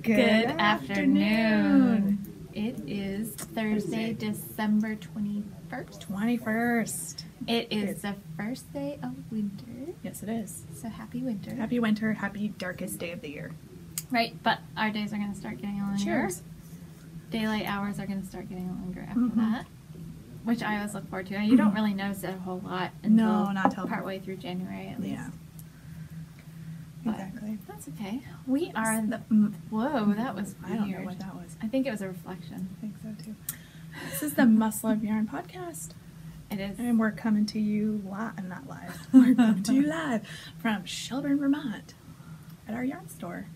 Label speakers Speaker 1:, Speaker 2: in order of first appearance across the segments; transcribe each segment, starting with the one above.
Speaker 1: Good afternoon. It is Thursday, December 21st.
Speaker 2: 21st.
Speaker 1: It is the first day of winter.
Speaker 2: Yes, it is.
Speaker 1: So happy winter.
Speaker 2: Happy winter. Happy darkest day of the year.
Speaker 1: Right, but our days are going to start getting longer.
Speaker 2: Cheers.
Speaker 1: Daylight hours are going to start getting longer after that, which I always look forward to. And you don't really notice it a whole lot until
Speaker 2: not till
Speaker 1: partway through January at least.
Speaker 2: Yeah.
Speaker 1: But
Speaker 2: Exactly.
Speaker 1: that's okay. We are in the... Whoa, that was weird.
Speaker 2: I don't know what that was.
Speaker 1: I think it was a reflection.
Speaker 2: I think so too. This is the Must Love Yarn podcast.
Speaker 1: It is.
Speaker 2: And we're coming to you live, not live. We're coming to you live from Shelburne, Vermont at our yarn store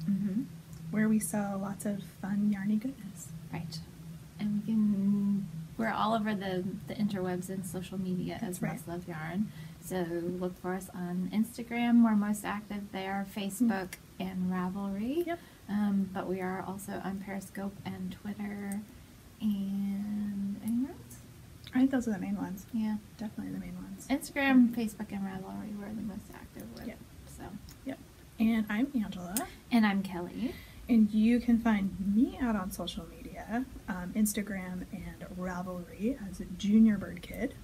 Speaker 2: where we sell lots of fun yarny goodness.
Speaker 1: Right. And we're all over the interwebs and social media as
Speaker 2: right.
Speaker 1: Must Love Yarn. So look for us on Instagram. We're most active there, Facebook, and Ravelry.
Speaker 2: Yep.
Speaker 1: But we are also on Periscope and Twitter and anywhere else.
Speaker 2: I think those are the main ones.
Speaker 1: Yeah.
Speaker 2: Definitely the main ones.
Speaker 1: Instagram, Facebook, and Ravelry we're the most active with.
Speaker 2: Yep.
Speaker 1: So.
Speaker 2: Yep. And I'm Angela.
Speaker 1: And I'm Kelly.
Speaker 2: And you can find me out on social media, Instagram and Ravelry as a Junior Bird Kid.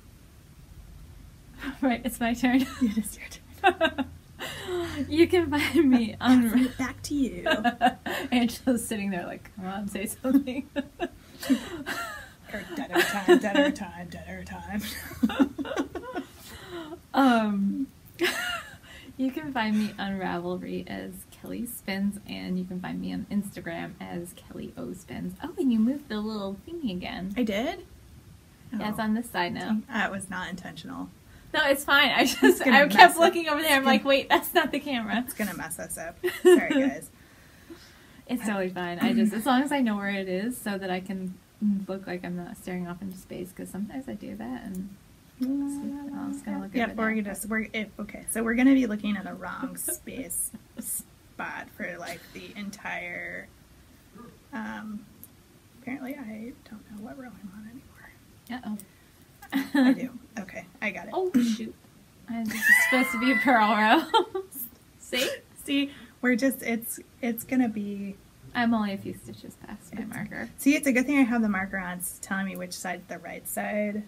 Speaker 1: Right, it's my turn.
Speaker 2: It is your turn.
Speaker 1: You can find me on...
Speaker 2: Back to you.
Speaker 1: Angela's sitting there like, come on, say something.
Speaker 2: Or dead every time, dead every time, dead every time.
Speaker 1: You can find me on Ravelry as Kelly Spins, and you can find me on Instagram as Kelly O Spins. Oh, and you moved the little thingy again.
Speaker 2: I did?
Speaker 1: Yeah, it's on this side now.
Speaker 2: That was not intentional.
Speaker 1: No, it's fine. I
Speaker 2: gonna
Speaker 1: kept
Speaker 2: mess
Speaker 1: looking over there. I'm like, wait, that's not the camera.
Speaker 2: It's gonna mess us up. Sorry, guys.
Speaker 1: It's totally fine. As long as I know where it is so that I can look like I'm not staring off into space, because sometimes I do that and I was gonna look
Speaker 2: Yep, okay, so we're gonna be looking at the wrong space spot for like the entire apparently I don't know what row I'm on anymore. I do. Okay, I got it.
Speaker 1: Oh shoot. This is supposed to be a pearl row. See?
Speaker 2: We're just it's gonna be
Speaker 1: I'm only a few stitches past my marker.
Speaker 2: See, it's a good thing I have the marker on. It's telling me which side's the right side.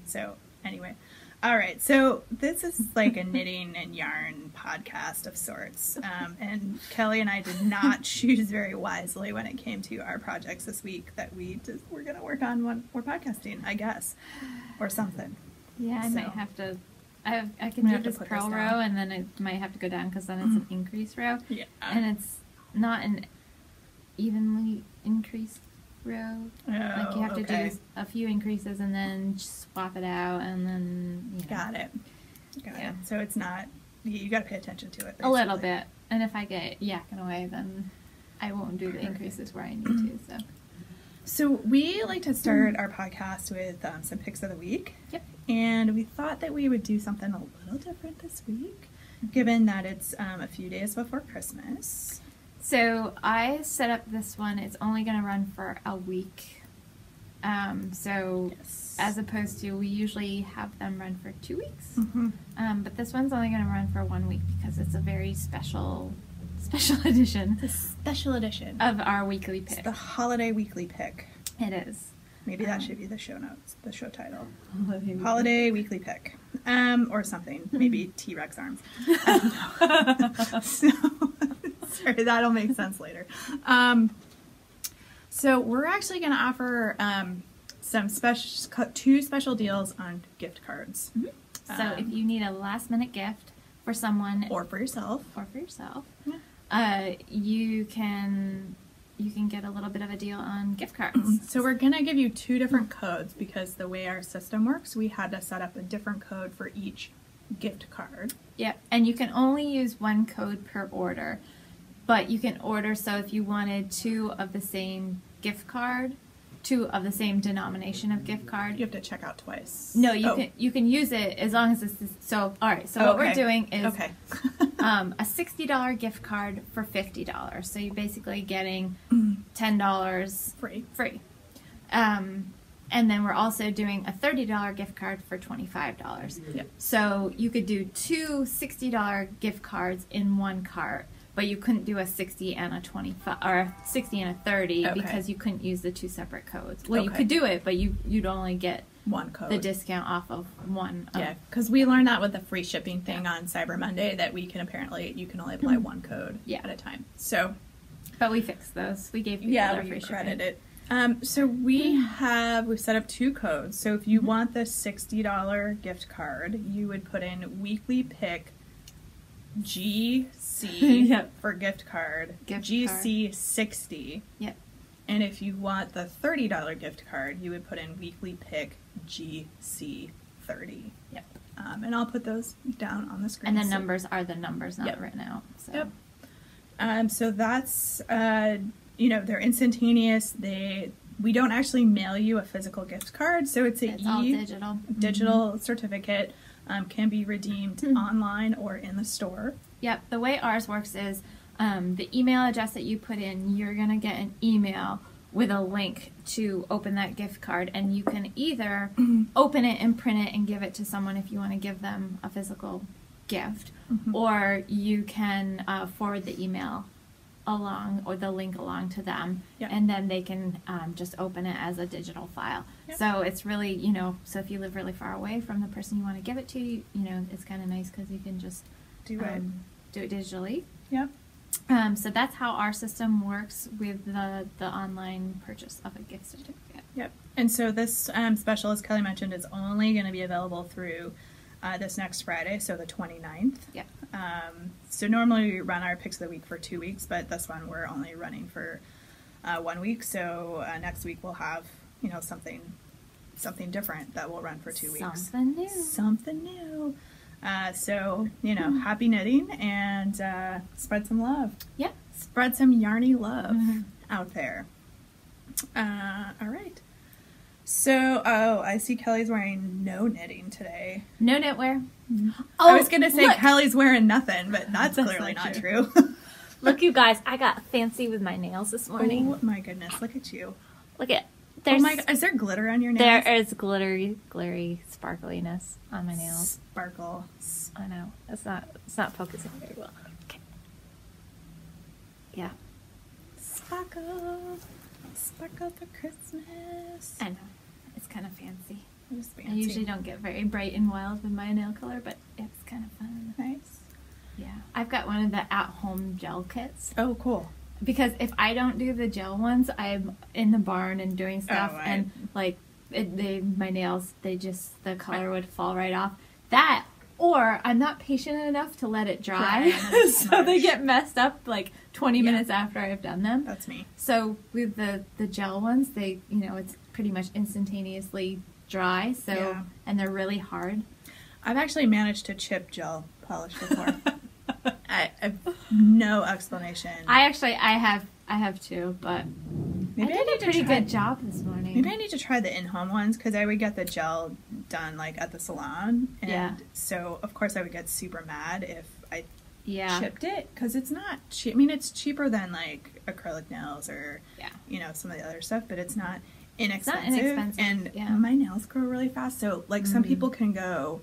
Speaker 2: So anyway, all right. So this is like a knitting and yarn podcast of sorts. And Kelly and I did not choose very wisely when it came to our projects this week that we're going to work on when we're podcasting, I guess, or something.
Speaker 1: Yeah, I might have to. I can do this pearl row, and then I might have to go down because then it's an increase row. Yeah, and it's not an evenly increased row. Like you have to do a few increases and then swap it out, and then
Speaker 2: Got it. So it's not, you got to pay attention to it basically.
Speaker 1: A little bit, and if I get yakking away, then I won't do the increases where I need to.
Speaker 2: So we like to start our podcast with some picks of the week.
Speaker 1: Yep. And
Speaker 2: we thought that we would do something a little different this week, given that it's a few days before Christmas.
Speaker 1: So I set up this one. It's only going to run for a week. As opposed to, we usually have them run for 2 weeks. But this one's only going to run for 1 week because it's a very special edition.
Speaker 2: It's a special edition
Speaker 1: of our weekly pick.
Speaker 2: It's the holiday weekly pick.
Speaker 1: It is.
Speaker 2: Maybe that should be the show notes, the show title. Holiday weekly pick. Or something. Maybe T-Rex arms. Sorry, that'll make sense later. So we're actually going to offer two special deals on gift cards.
Speaker 1: So if you need a last minute gift for someone
Speaker 2: or for yourself,
Speaker 1: you can get a little bit of a deal on gift cards.
Speaker 2: So we're going to give you two different codes because the way our system works, we had to set up a different code for each gift card.
Speaker 1: Yep, and you can only use one code per order. But you can order, so if you wanted two of the same gift card, two of the same denomination of gift card.
Speaker 2: You have to check out twice.
Speaker 1: No, you can use it as long as it's so. All right, so what we're doing is a $60 gift card for $50. So you're basically getting $10 free. And then we're also doing a $30 gift card for $25.
Speaker 2: Yep.
Speaker 1: So you could do two $60 gift cards in one cart. but you couldn't do a 60 and a 25 or a 60 and a 30 because you couldn't use the 2 separate codes. Well, you could do it, but you'd only get
Speaker 2: one code,
Speaker 1: the discount off of one.
Speaker 2: Yeah, because we learned that with the free shipping thing on Cyber Monday, that you can only apply one code at a time. So,
Speaker 1: but we fixed those. We gave people their free
Speaker 2: shipping. It. So we've set up 2 codes. So if you want the $60 gift card, you would put in weekly pick GC for gift card, GC 60.
Speaker 1: Yep.
Speaker 2: And if you want the $30 gift card, you would put in weekly pick GC 30.
Speaker 1: Yep.
Speaker 2: And I'll put those down on the screen.
Speaker 1: And the numbers are the numbers, not written out. So.
Speaker 2: Yep. So that's they're instantaneous. We don't actually mail you a physical gift card, so it's
Speaker 1: all
Speaker 2: digital certificate. Can be redeemed online or in the store.
Speaker 1: Yep. The way ours works is the email address that you put in, you're going to get an email with a link to open that gift card, and you can either open it and print it and give it to someone if you want to give them a physical gift, or you can forward the email along or the link along to them, and then they can just open it as a digital file. So it's really, so if you live really far away from the person you want to give it to, it's kind of nice because you can just do it digitally.
Speaker 2: Yep.
Speaker 1: So that's how our system works with the online purchase of a gift certificate.
Speaker 2: Yep. And so this special, as Kelly mentioned, is only going to be available through this next Friday, so the 29th.
Speaker 1: Yep.
Speaker 2: So normally we run our picks of the week for 2 weeks, but this one we're only running for 1 week. So next week we'll have, something different that will run for 2 weeks. Something new. So, happy knitting and spread some love.
Speaker 1: Yep.
Speaker 2: Spread some yarny love out there. All right. So, I see Kelly's wearing no knitting today.
Speaker 1: No knitwear.
Speaker 2: I was going to say Kelly's wearing nothing, but that's clearly not true.
Speaker 1: Look, you guys, I got fancy with my nails this morning.
Speaker 2: Oh my goodness, look at you.
Speaker 1: Look at
Speaker 2: oh my God, is there glitter on your nails?
Speaker 1: There is glittery sparkliness on my nails.
Speaker 2: Sparkle.
Speaker 1: I know. It's not focusing very well. Okay. Yeah.
Speaker 2: Sparkle for Christmas.
Speaker 1: I know. It's kind of fancy.
Speaker 2: It's fancy.
Speaker 1: I usually don't get very bright and wild with my nail color, but it's kind of fun.
Speaker 2: Nice.
Speaker 1: Yeah. I've got one of the at-home gel kits.
Speaker 2: Oh, cool.
Speaker 1: Because if I don't do the gel ones, I'm in the barn and doing stuff, and my nails, the color would fall right off. That, or I'm not patient enough to let it dry, so they get messed up 20 minutes after I've done them.
Speaker 2: That's me.
Speaker 1: So with the gel ones, they, it's pretty much instantaneously dry, and they're really hard.
Speaker 2: I've actually managed to chip gel polish before. I have no explanation.
Speaker 1: I have too, but maybe I did a pretty good job this morning.
Speaker 2: Maybe I need to try the in-home ones, because I would get the gel done at the salon, and so of course I would get super mad if I chipped it, because it's not cheap. I mean, it's cheaper than acrylic nails or some of the other stuff, but it's not inexpensive. And my nails grow really fast, so some people can go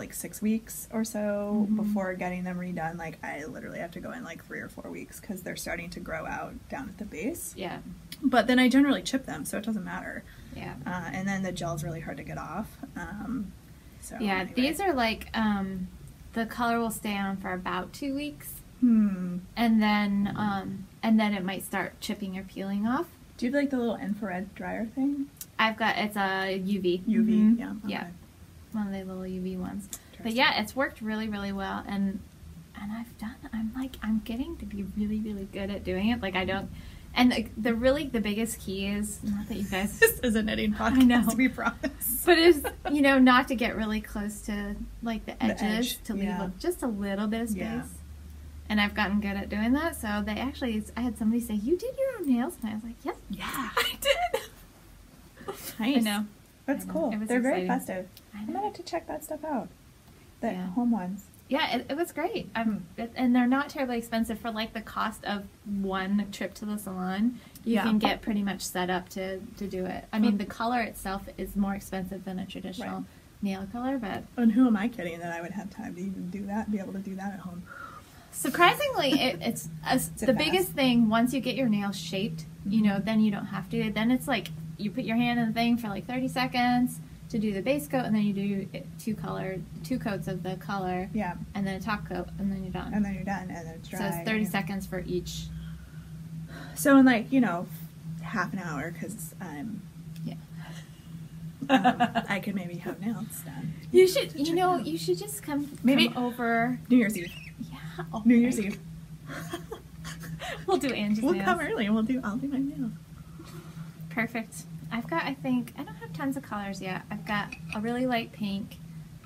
Speaker 2: 6 weeks or so before getting them redone. I literally have to go in 3 or 4 weeks because they're starting to grow out down at the base.
Speaker 1: Yeah.
Speaker 2: But then I generally chip them, so it doesn't matter.
Speaker 1: Yeah.
Speaker 2: And then the gel's really hard to get off. Anyway.
Speaker 1: These are the color will stay on for about 2 weeks. And then it might start chipping or peeling off.
Speaker 2: Do you have the little infrared dryer thing?
Speaker 1: It's a UV.
Speaker 2: UV, yeah. Okay.
Speaker 1: Yeah. One of the little UV ones. But yeah, it's worked really, really well, and I'm getting to be really, really good at doing it. The biggest key is, not that you guys,
Speaker 2: this is a knitting podcast,
Speaker 1: I know,
Speaker 2: we promise,
Speaker 1: but is not to get really close to the edges, to leave just a little bit of space. And I've gotten good at doing that. So I had somebody say, "You did your own nails," and I was like, "Yep,
Speaker 2: yeah, I did."
Speaker 1: Nice. I know.
Speaker 2: That's cool. They're exciting. Very festive. I'm gonna have to check that stuff out. The home ones.
Speaker 1: Yeah, it was great. And they're not terribly expensive for the cost of one trip to the salon. You can get pretty much set up to do it. I mean, the color itself is more expensive than a traditional nail color, but.
Speaker 2: And who am I kidding that I would have time to even do that, be able to do that at home?
Speaker 1: Surprisingly, it's the biggest thing. Once you get your nails shaped, you know, then you don't have to. Then it's like you put your hand in the thing for like 30 seconds to do the base coat, and then you do two coats of the color.
Speaker 2: Yeah.
Speaker 1: And then a top coat, and then you're done.
Speaker 2: And then you're done, and then it's dry.
Speaker 1: So it's 30 seconds for each.
Speaker 2: So in like, you know, half an hour, because I'm...
Speaker 1: Yeah.
Speaker 2: I could maybe have nails done.
Speaker 1: You should, you should just come over.
Speaker 2: New Year's Eve.
Speaker 1: Yeah. Oh,
Speaker 2: New Year's Eve.
Speaker 1: We'll do Angie's
Speaker 2: nails.
Speaker 1: We'll
Speaker 2: come early and I'll do my nails.
Speaker 1: Perfect. I don't have tons of colors yet. I've got a really light pink.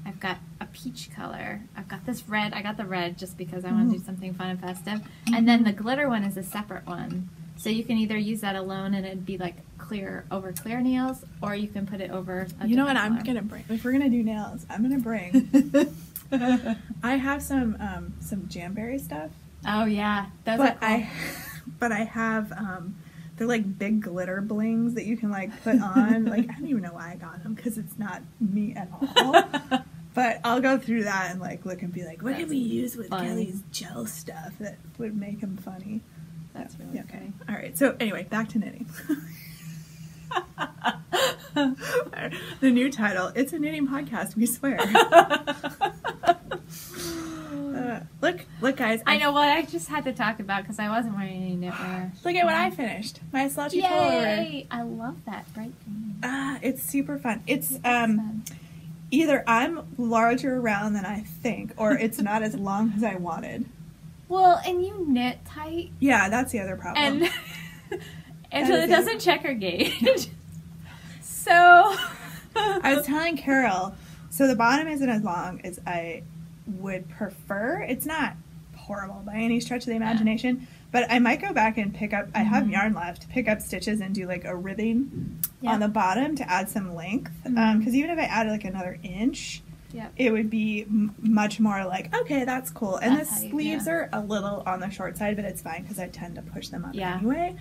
Speaker 1: I've got a peach color. I've got this red. I got the red just because I want to do something fun and festive. And then the glitter one is a separate one. So you can either use that alone and it'd be like clear nails, or you can put it over a
Speaker 2: You know what
Speaker 1: color.
Speaker 2: I'm going to bring? If we're going to do nails, I'm going to bring... I have some Jamberry stuff.
Speaker 1: Oh, yeah. Those are cool.
Speaker 2: But I have... they're like big glitter blings that you can like put on. Like, I don't even know why I got them, because it's not me at all. But I'll go through that and like look and be like, what can we use with Kelly's gel stuff that would make them funny?
Speaker 1: That's really okay.
Speaker 2: All right. So anyway, back to knitting. The new title, it's a knitting podcast, we swear. Look, guys.
Speaker 1: I know what I just had to talk about because I wasn't wearing any knitwear.
Speaker 2: Look at what I finished. My slouchy
Speaker 1: pullover. I love that bright green.
Speaker 2: It's super fun. It's either I'm larger around than I think, or it's not as long as I wanted.
Speaker 1: Well, and you knit tight.
Speaker 2: Yeah, that's the other problem.
Speaker 1: And so it doesn't check her gauge. So
Speaker 2: I was telling Carol, so the bottom isn't as long as I would prefer. It's not horrible by any stretch of the imagination, but I might go back and pick up, I have yarn left, pick up stitches and do like a ribbing on the bottom to add some length, because even if I added like another inch, it would be much more like, okay, that's cool. And the sleeves are a little on the short side, but it's fine because I tend to push them up anyway.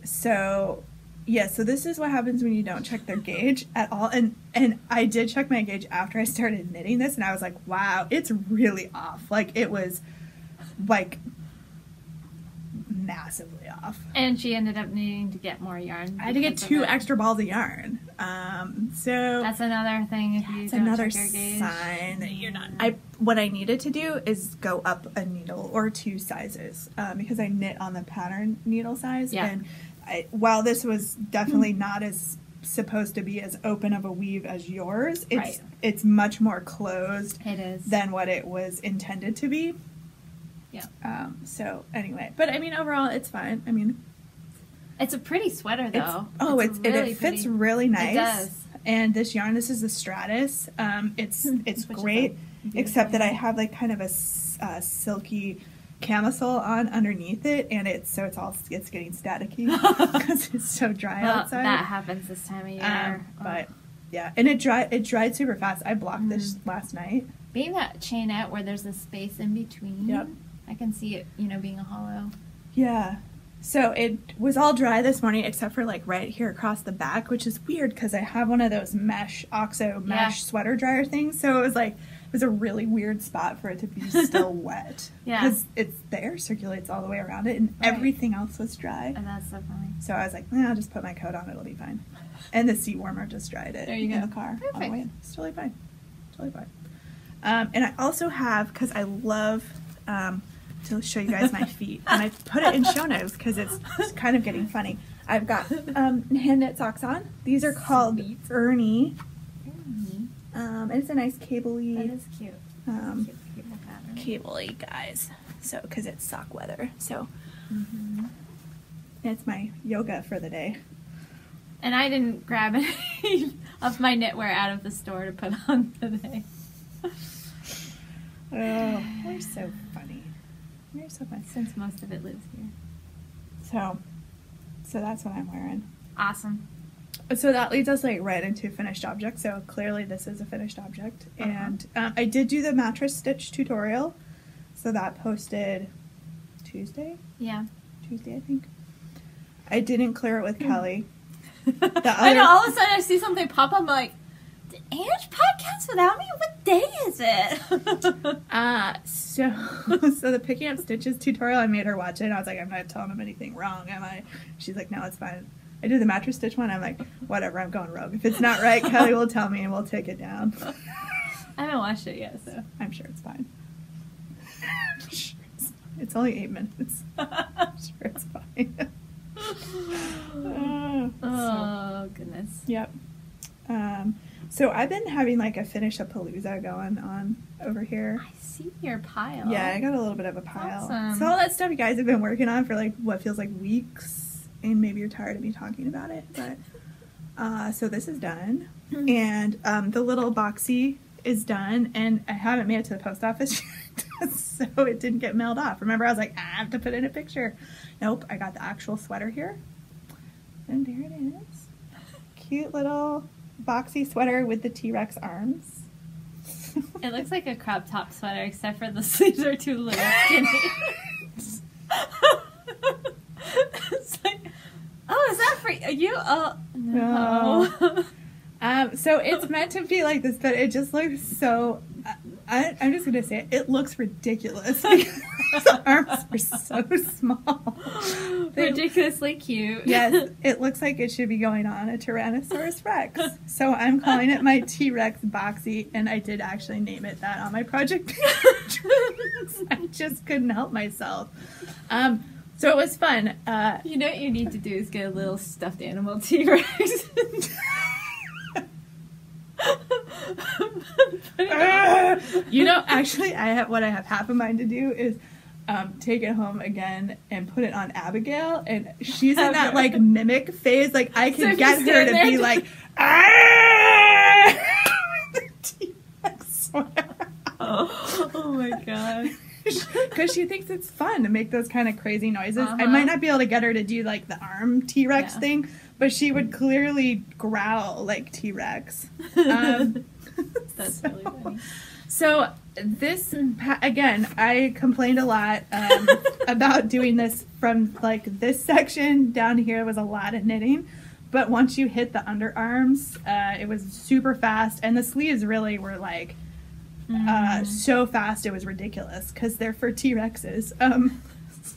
Speaker 2: So this is what happens when you don't check their gauge at all. And I did check my gauge after I started knitting this, and I was like, wow, it's really off. Like, it was like massively off.
Speaker 1: And she ended up needing to get more yarn.
Speaker 2: I had to get 2 extra balls of yarn. So
Speaker 1: that's another thing. If you don't check your gauge,
Speaker 2: sign that you're not. What I needed to do is go up a needle or 2 sizes, because I knit on the pattern needle size.
Speaker 1: Yeah.
Speaker 2: And while this was definitely not as supposed to be as open of a weave as yours, it's much more closed than what it was intended to be.
Speaker 1: Yeah.
Speaker 2: So anyway, but I mean, overall, it's fine. I mean,
Speaker 1: it's a pretty sweater, though.
Speaker 2: It fits really nice.
Speaker 1: It does.
Speaker 2: And this yarn, this is the Stratus. It's great, except that I have like kind of a silky camisole on underneath it, and it's getting staticky because it's so dry outside.
Speaker 1: That happens this time of year.
Speaker 2: But yeah, and it dried super fast. I blocked this last night.
Speaker 1: Being that chainette where there's a space in between.
Speaker 2: Yep.
Speaker 1: I can see it, being a hollow.
Speaker 2: Yeah. So it was all dry this morning except for like right here across the back, which is weird because I have one of those OXO mesh sweater dryer things. So it was a really weird spot for it to be still wet.
Speaker 1: Yeah.
Speaker 2: Because the air circulates all the way around it, and everything else was dry.
Speaker 1: And that's so funny.
Speaker 2: So I was like, I'll just put my coat on, it'll be fine. And the seat warmer just dried it in the car.
Speaker 1: Perfect.
Speaker 2: On the way in. It's totally fine. Totally fine. And I also have, because I love to show you guys my feet, and I put it in show notes because it's kind of getting funny. I've got hand knit socks on. These are called Ernie. And it's a nice cable-y.
Speaker 1: That is cute. Cable pattern.
Speaker 2: Cable-y, guys. So, because it's sock weather. So, it's my yoga for the day.
Speaker 1: And I didn't grab any of my knitwear out of the store to put on today.
Speaker 2: Oh, we're so funny. We're so funny.
Speaker 1: Since most of it lives here.
Speaker 2: So that's what I'm wearing.
Speaker 1: Awesome.
Speaker 2: So that leads us right into finished object. So clearly this is a finished object. And I did do the mattress stitch tutorial. So that posted Tuesday?
Speaker 1: Yeah.
Speaker 2: Tuesday, I think. I didn't clear it with Kelly.
Speaker 1: I know, all of a sudden I see something pop up, I'm like, Ange podcast without me? What day is it?
Speaker 2: So the picking up stitches tutorial, I made her watch it, and I was like, I'm not telling him anything wrong, am I? She's like, no, it's fine. I did the mattress stitch one, I'm like, whatever, I'm going rogue. If it's not right, Kelly will tell me and we'll take it down.
Speaker 1: I haven't watched it yet, so
Speaker 2: I'm sure it's fine. It's only 8 minutes. I'm sure it's fine.
Speaker 1: Goodness.
Speaker 2: Yep. So I've been having like a finish-a-palooza going on over here.
Speaker 1: I see your pile.
Speaker 2: Yeah, I got a little bit of a pile.
Speaker 1: Awesome.
Speaker 2: So all that stuff you guys have been working on for like what feels like weeks, and maybe you're tired of me talking about it, but so this is done, and the little boxy is done, and I haven't made it to the post office yet, so it didn't get mailed off. Remember, I was like, I have to put in a picture. Nope, I got the actual sweater here, and there it is. Cute little boxy sweater with the T-Rex arms.
Speaker 1: It looks like a crop top sweater, except for the sleeves are too little skinny. It's like, oh, is that for you? Oh, no.
Speaker 2: So it's meant to be like this, but it just looks so... I'm just going to say it. It looks ridiculous. The arms are so small.
Speaker 1: Ridiculously cute.
Speaker 2: Yes, it looks like it should be going on a Tyrannosaurus Rex. So I'm calling it my T-Rex Boxy, and I did actually name it that on my project page. I just couldn't help myself. So it was fun.
Speaker 1: You know what you need to do is get a little stuffed animal T-Rex.
Speaker 2: You know, actually, what I have half a mind to do is take it home again and put it on Abigail, and she's in that like mimic phase. Like I can get her to be like,
Speaker 1: oh my god.
Speaker 2: Because she thinks it's fun to make those kind of crazy noises. I might not be able to get her to do like the arm T-Rex thing, but she would clearly growl like T-Rex.
Speaker 1: That's really funny.
Speaker 2: So this, again, I complained a lot about doing this from like this section down here was a lot of knitting. But once you hit the underarms, it was super fast. And the sleeves really were like so fast it was ridiculous because they're for T-Rexes.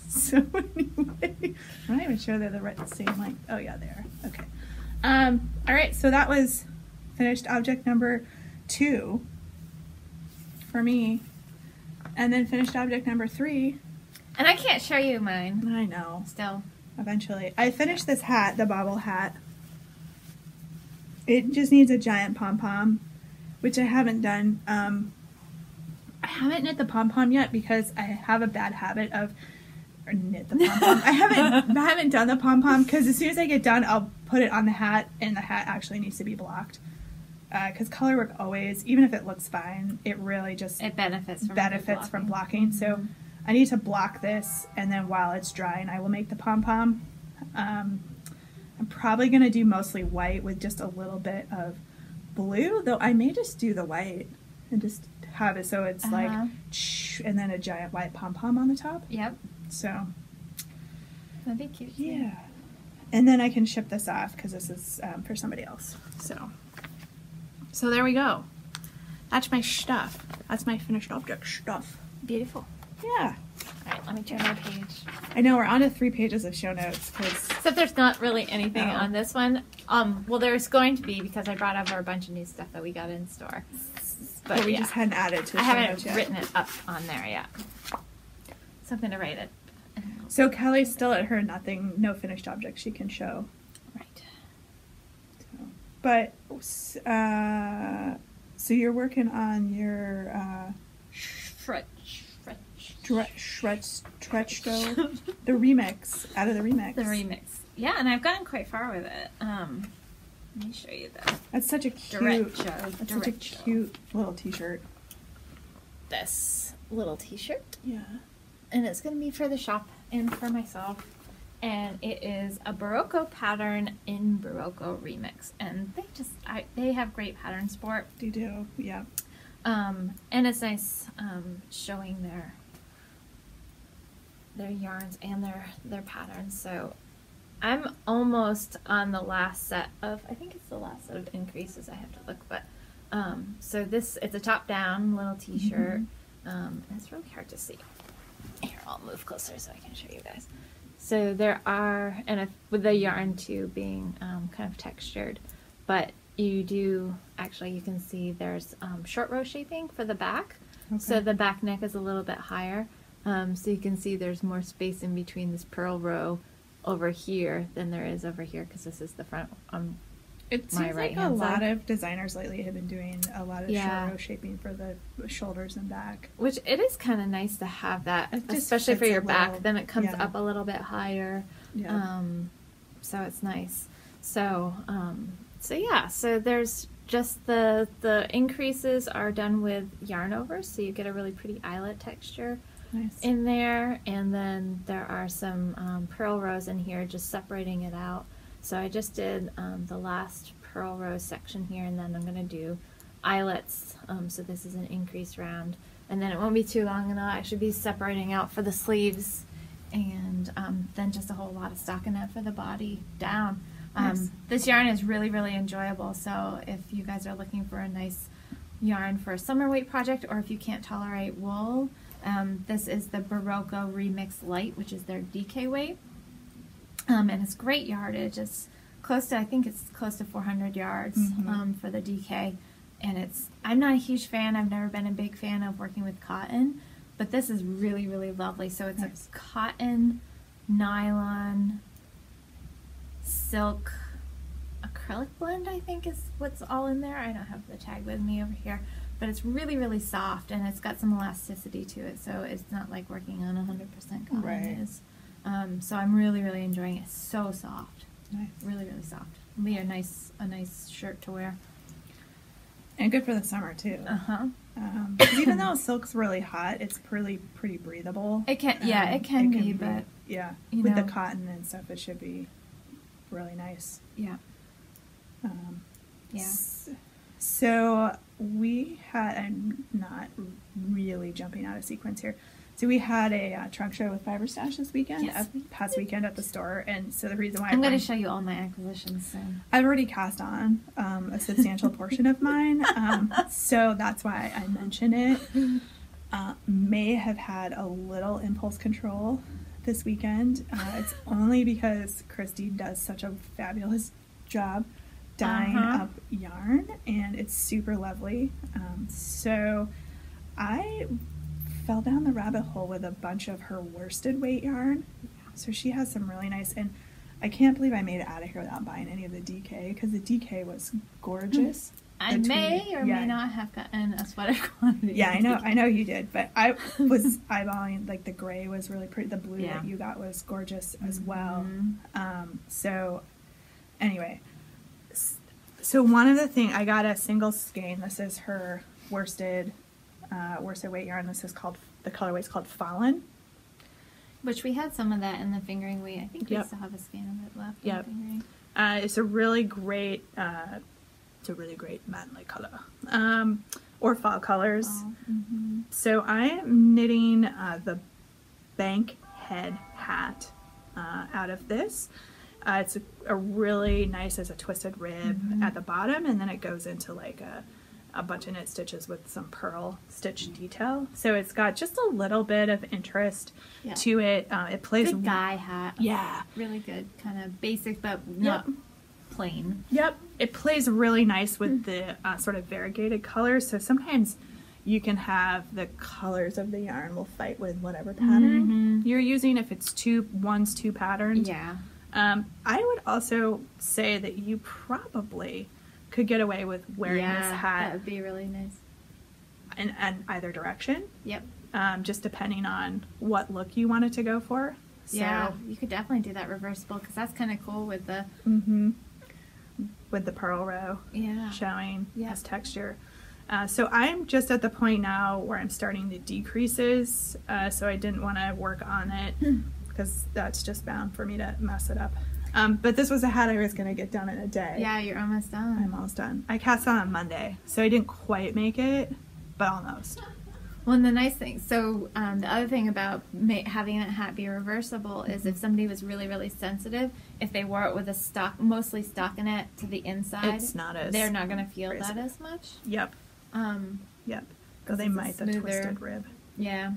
Speaker 2: So anyway, I'm not even sure they're the same length. Oh yeah, they are. Okay. All right, so that was finished object number 2 for me, and then finished object number 3.
Speaker 1: And I can't show you mine.
Speaker 2: I know.
Speaker 1: Still.
Speaker 2: Eventually. I finished this hat, the bobble hat. It just needs a giant pom-pom, which I haven't done. I haven't knit the pom-pom yet because I have a bad habit of knit the pom-pom. I haven't done the pom-pom because as soon as I get done, I'll put it on the hat, and the hat actually needs to be blocked. Because color work always, even if it looks fine, it really just
Speaker 1: benefits
Speaker 2: from blocking. So I need to block this, and then while it's drying, I will make the pom-pom. I'm probably going to do mostly white with just a little bit of blue, though I may just do the white and just have it so it's like, and then a giant white pom-pom on the top.
Speaker 1: Yep.
Speaker 2: So.
Speaker 1: That'd be cute.
Speaker 2: Yeah. And then I can ship this off because this is for somebody else. So there we go. That's my stuff. That's my finished object stuff.
Speaker 1: Beautiful.
Speaker 2: Yeah.
Speaker 1: All right, let me turn my page.
Speaker 2: I know, we're on to 3 pages of show notes.
Speaker 1: Except there's not really anything on this one. Well, there's going to be because I brought over a bunch of new stuff that we got in store.
Speaker 2: But we just hadn't added to the
Speaker 1: I
Speaker 2: show
Speaker 1: haven't
Speaker 2: notes yet.
Speaker 1: written it up on there yet. So I'm going to write it.
Speaker 2: So Kelly's still at her no finished object she can show.
Speaker 1: Right.
Speaker 2: But, so you're working on your, Stretchdo, the remix, out of the remix.
Speaker 1: The remix. Yeah, and I've gotten quite far with it. Let me show you that.
Speaker 2: That's such a cute, such a cute little t-shirt.
Speaker 1: This little t-shirt.
Speaker 2: Yeah.
Speaker 1: And it's going to be for the shop and for myself. And it is a Barocco pattern in Barocco remix. And they have great pattern sport.
Speaker 2: They do, yeah.
Speaker 1: And it's nice showing their yarns and their patterns. So I'm almost on the last set of, I think it's the last set of increases. I have to look, but So it's a top down little t-shirt. And it's really hard to see. Here, I'll move closer so I can show you guys. So there are, and with the yarn too being kind of textured, but you do, actually you can see there's short row shaping for the back. Okay. So the back neck is a little bit higher. So you can see there's more space in between this purl row over here than there is over here, because this is the front on
Speaker 2: it
Speaker 1: my
Speaker 2: seems
Speaker 1: right
Speaker 2: like
Speaker 1: hand
Speaker 2: a
Speaker 1: side.
Speaker 2: lot of designers lately have been doing a lot of short row shaping for the shoulders and back.
Speaker 1: Which it is kind of nice to have that, especially for your back. Then it comes up a little bit higher. Yeah. So it's nice. So so there's just the increases are done with yarn over, so you get a really pretty eyelet texture in there, and then there are some purl rows in here just separating it out. So I just did the last purl row section here, and then I'm going to do eyelets. So this is an increase round, and then it won't be too long, and I'll actually be separating out for the sleeves, and then just a whole lot of stockinette for the body down. This yarn is really, really enjoyable, so if you guys are looking for a nice yarn for a summer weight project, or if you can't tolerate wool, this is the Barocco Remix Light, which is their DK weight, and it's great yardage. It's close to, I think it's close to 400 yards for the DK, and I'm not a huge fan. I've never been a big fan of working with cotton, but this is really, really lovely. So it's a cotton, nylon, silk, acrylic blend, I think is what's all in there. I don't have the tag with me over here, but it's really, really soft, and it's got some elasticity to it, so it's not like working on 100% cotton is. So I'm really, really enjoying it. It's so soft. Nice. Really, really soft. It'll be a nice shirt to wear.
Speaker 2: And good for the summer too. Even though silk's really hot, it's pretty breathable.
Speaker 1: It can, it can be, but
Speaker 2: with the cotton and stuff, it should be really nice.
Speaker 1: Yeah.
Speaker 2: So we had, I'm not really jumping out of sequence here. So we had a trunk show with Fiber Stash this weekend, past weekend at the store, and so the reason why
Speaker 1: I'm going to show you all my acquisitions soon.
Speaker 2: I've already cast on a substantial portion of mine, so that's why I mention it. May have had a little impulse control this weekend. It's only because Christy does such a fabulous job dyeing up yarn, and it's super lovely. So I fell down the rabbit hole with a bunch of her worsted weight yarn. So she has some really nice, and I can't believe I made it out of here without buying any of the DK, because the DK was gorgeous.
Speaker 1: I may or may not have gotten a sweater quantity.
Speaker 2: Yeah, I know you did, but I was eyeballing, like, the gray was really pretty. The blue that you got was gorgeous as well. So anyway, so one of the things, I got a single skein. This is her worsted weight yarn. This is called, the colorway is called Fallen.
Speaker 1: Which we had some of that in the fingering weight. I think we still have a skein of it left.
Speaker 2: Yep. It's a really great, manly color. Or fall colors. So I am knitting the bank head hat out of this. It's a really nice, as a twisted rib at the bottom, and then it goes into like a bunch of knit stitches with some purl stitch detail. So it's got just a little bit of interest to it. It plays
Speaker 1: good guy hat.
Speaker 2: Yeah,
Speaker 1: really good, kind of basic but not plain.
Speaker 2: Yep, it plays really nice with the sort of variegated colors. So sometimes you can have the colors of the yarn will fight with whatever pattern you're using, if it's two patterns.
Speaker 1: Yeah.
Speaker 2: I would also say that you probably could get away with wearing this hat.
Speaker 1: That would be really nice.
Speaker 2: In either direction.
Speaker 1: Yep.
Speaker 2: Just depending on what look you wanted to go for. So,
Speaker 1: yeah, you could definitely do that reversible, because that's kind of cool with the
Speaker 2: with the purl row showing as texture. So I'm just at the point now where I'm starting the decreases. So I didn't want to work on it because that's just bound for me to mess it up. But this was a hat I was going to get done in a day.
Speaker 1: Yeah, you're almost done.
Speaker 2: I'm almost done. I cast on Monday, so I didn't quite make it, but almost.
Speaker 1: Well, and the nice thing, so the other thing about having that hat be reversible is if somebody was really, really sensitive, if they wore it with a mostly stockinette to the inside, they're not going to feel that as much.
Speaker 2: Yep. Yep. Because they might have twisted rib.
Speaker 1: Yeah.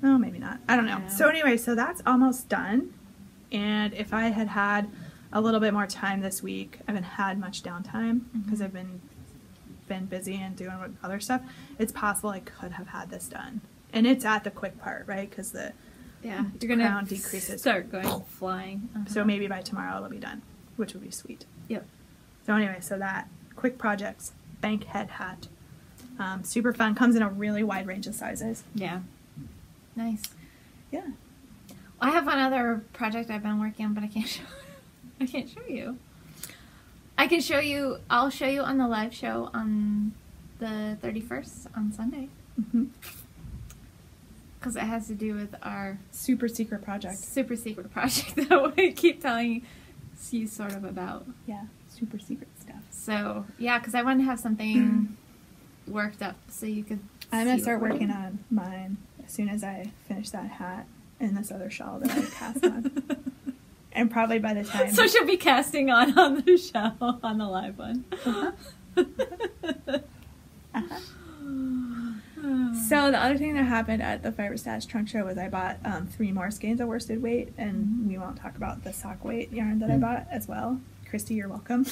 Speaker 2: Oh, maybe not. I don't know.
Speaker 1: Yeah.
Speaker 2: So anyway, so that's almost done. And if I had a little bit more time this week, I haven't had much downtime because I've been busy and doing other stuff. It's possible I could have had this done. And it's at the quick part, right? Because the crown decreases.
Speaker 1: Start going flying.
Speaker 2: So maybe by tomorrow it'll be done, which would be sweet.
Speaker 1: Yep.
Speaker 2: So anyway, so that quick projects bank head hat, super fun. Comes in a really wide range of sizes.
Speaker 1: Yeah. Nice.
Speaker 2: Yeah.
Speaker 1: I have one other project I've been working on, but I can't show. I can't show you. I can show you. I'll show you on the live show on the 31st on Sunday. Because it has to do with our
Speaker 2: super secret project.
Speaker 1: Super secret project that we keep telling you sort of about.
Speaker 2: Yeah, super secret stuff.
Speaker 1: So yeah, because I want to have something worked up so you could.
Speaker 2: I'm gonna start working on mine as soon as I finish that hat and this other shawl that I cast on. And probably by the time...
Speaker 1: So she'll be casting on the show, on the live one.
Speaker 2: So the other thing that happened at the Fiber Stash Trunk Show was I bought 3 more skeins of worsted weight, and we won't talk about the sock weight yarn that I bought as well. Christy, you're welcome.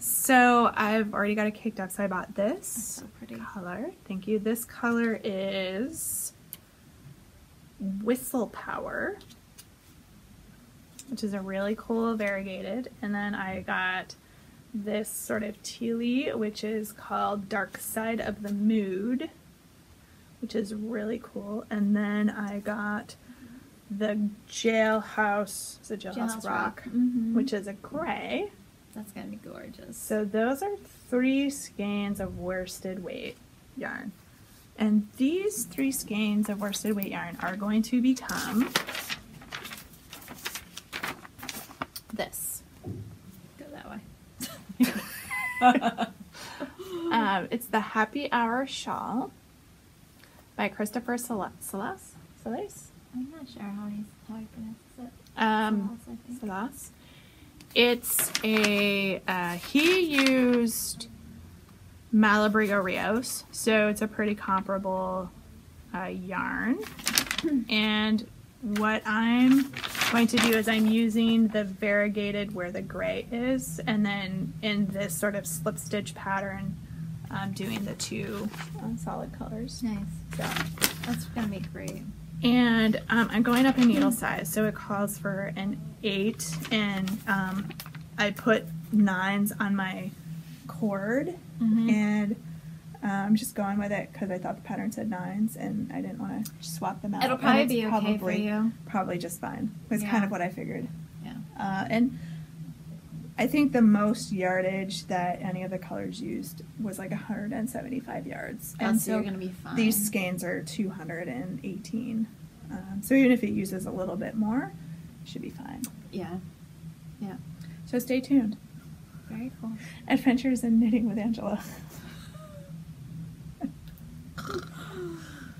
Speaker 2: So I've already got it caked up, so I bought this.
Speaker 1: That's so pretty.
Speaker 2: Color. Thank you. This color is Whistle Power, which is a really cool variegated. And then I got this sort of tealy, which is called Dark Side of the Mood, which is really cool. And then I got the Jailhouse Rock, which is a gray.
Speaker 1: That's gonna be gorgeous.
Speaker 2: So those are 3 skeins of worsted weight yarn. And these 3 skeins of worsted weight yarn are going to become this.
Speaker 1: Go that way.
Speaker 2: It's the Happy Hour Shawl by Christopher Salas.
Speaker 1: I'm not sure how he pronounces it.
Speaker 2: Salas. It's a he used Malabrigo Rios, so it's a pretty comparable yarn. And what I'm going to do is I'm using the variegated where the gray is, and then in this sort of slip stitch pattern, I'm doing the 2 solid colors.
Speaker 1: Nice.
Speaker 2: So
Speaker 1: that's gonna be great.
Speaker 2: And I'm going up in needle size, so it calls for an 8, and I put 9s on my cord, and I'm just going with it because I thought the pattern said 9s, and I didn't want to swap them out.
Speaker 1: It'll probably be okay for you.
Speaker 2: Probably just fine. It's kind of what I figured.
Speaker 1: Yeah.
Speaker 2: And I think the most yardage that any of the colors used was like 175 yards. And
Speaker 1: so you're going to be fine.
Speaker 2: These skeins are 218. So even if it uses a little bit more, it should be fine.
Speaker 1: Yeah. Yeah.
Speaker 2: So stay tuned.
Speaker 1: Very cool.
Speaker 2: Adventures in Knitting with Angela.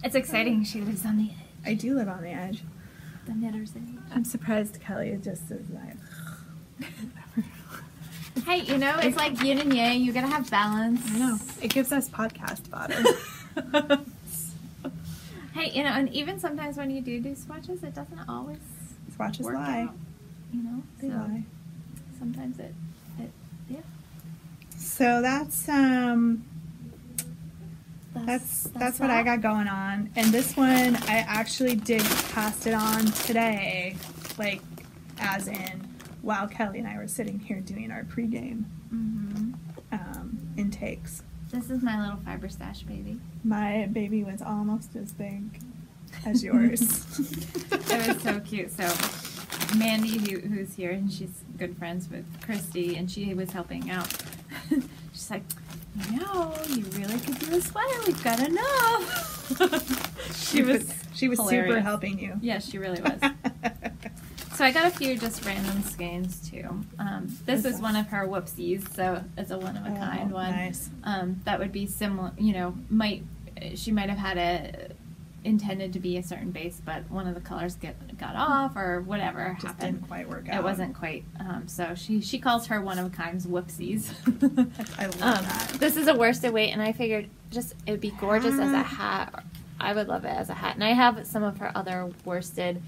Speaker 1: It's exciting. She lives on the edge.
Speaker 2: I do live on the edge.
Speaker 1: The knitter's edge.
Speaker 2: I'm surprised Kelly just as I.
Speaker 1: Hey, you know, it's like yin and yang. You gotta have balance.
Speaker 2: I know. It gives us podcast fodder.
Speaker 1: Hey, you know, and even sometimes when you do swatches, it doesn't always
Speaker 2: swatches
Speaker 1: work
Speaker 2: lie.
Speaker 1: out, you know,
Speaker 2: they lie.
Speaker 1: Sometimes it, yeah.
Speaker 2: So that's what I got going on. And this one, I actually did cast it on today, like, as in, while Kelly and I were sitting here doing our pregame intakes.
Speaker 1: This is my little Fiber Stash baby.
Speaker 2: My baby was almost as big as yours.
Speaker 1: It was so cute. So Mandy, who's here, and she's good friends with Christy, and she was helping out. She's like, no, you really could do a sweater. We've got enough. She was
Speaker 2: super helping you.
Speaker 1: Yes, she really was. So I got a few just random skeins too. This is one of her whoopsies, so it's a one-of-a-kind one.
Speaker 2: Nice.
Speaker 1: That would be similar, you know, she might have had it intended to be a certain base, but one of the colors got off or whatever
Speaker 2: just
Speaker 1: happened.
Speaker 2: Didn't quite work out.
Speaker 1: It wasn't quite. So she calls her one-of-a-kinds whoopsies.
Speaker 2: I love that.
Speaker 1: This is a worsted weight, and I figured just it would be gorgeous as a hat. I would love it as a hat. And I have some of her other worsted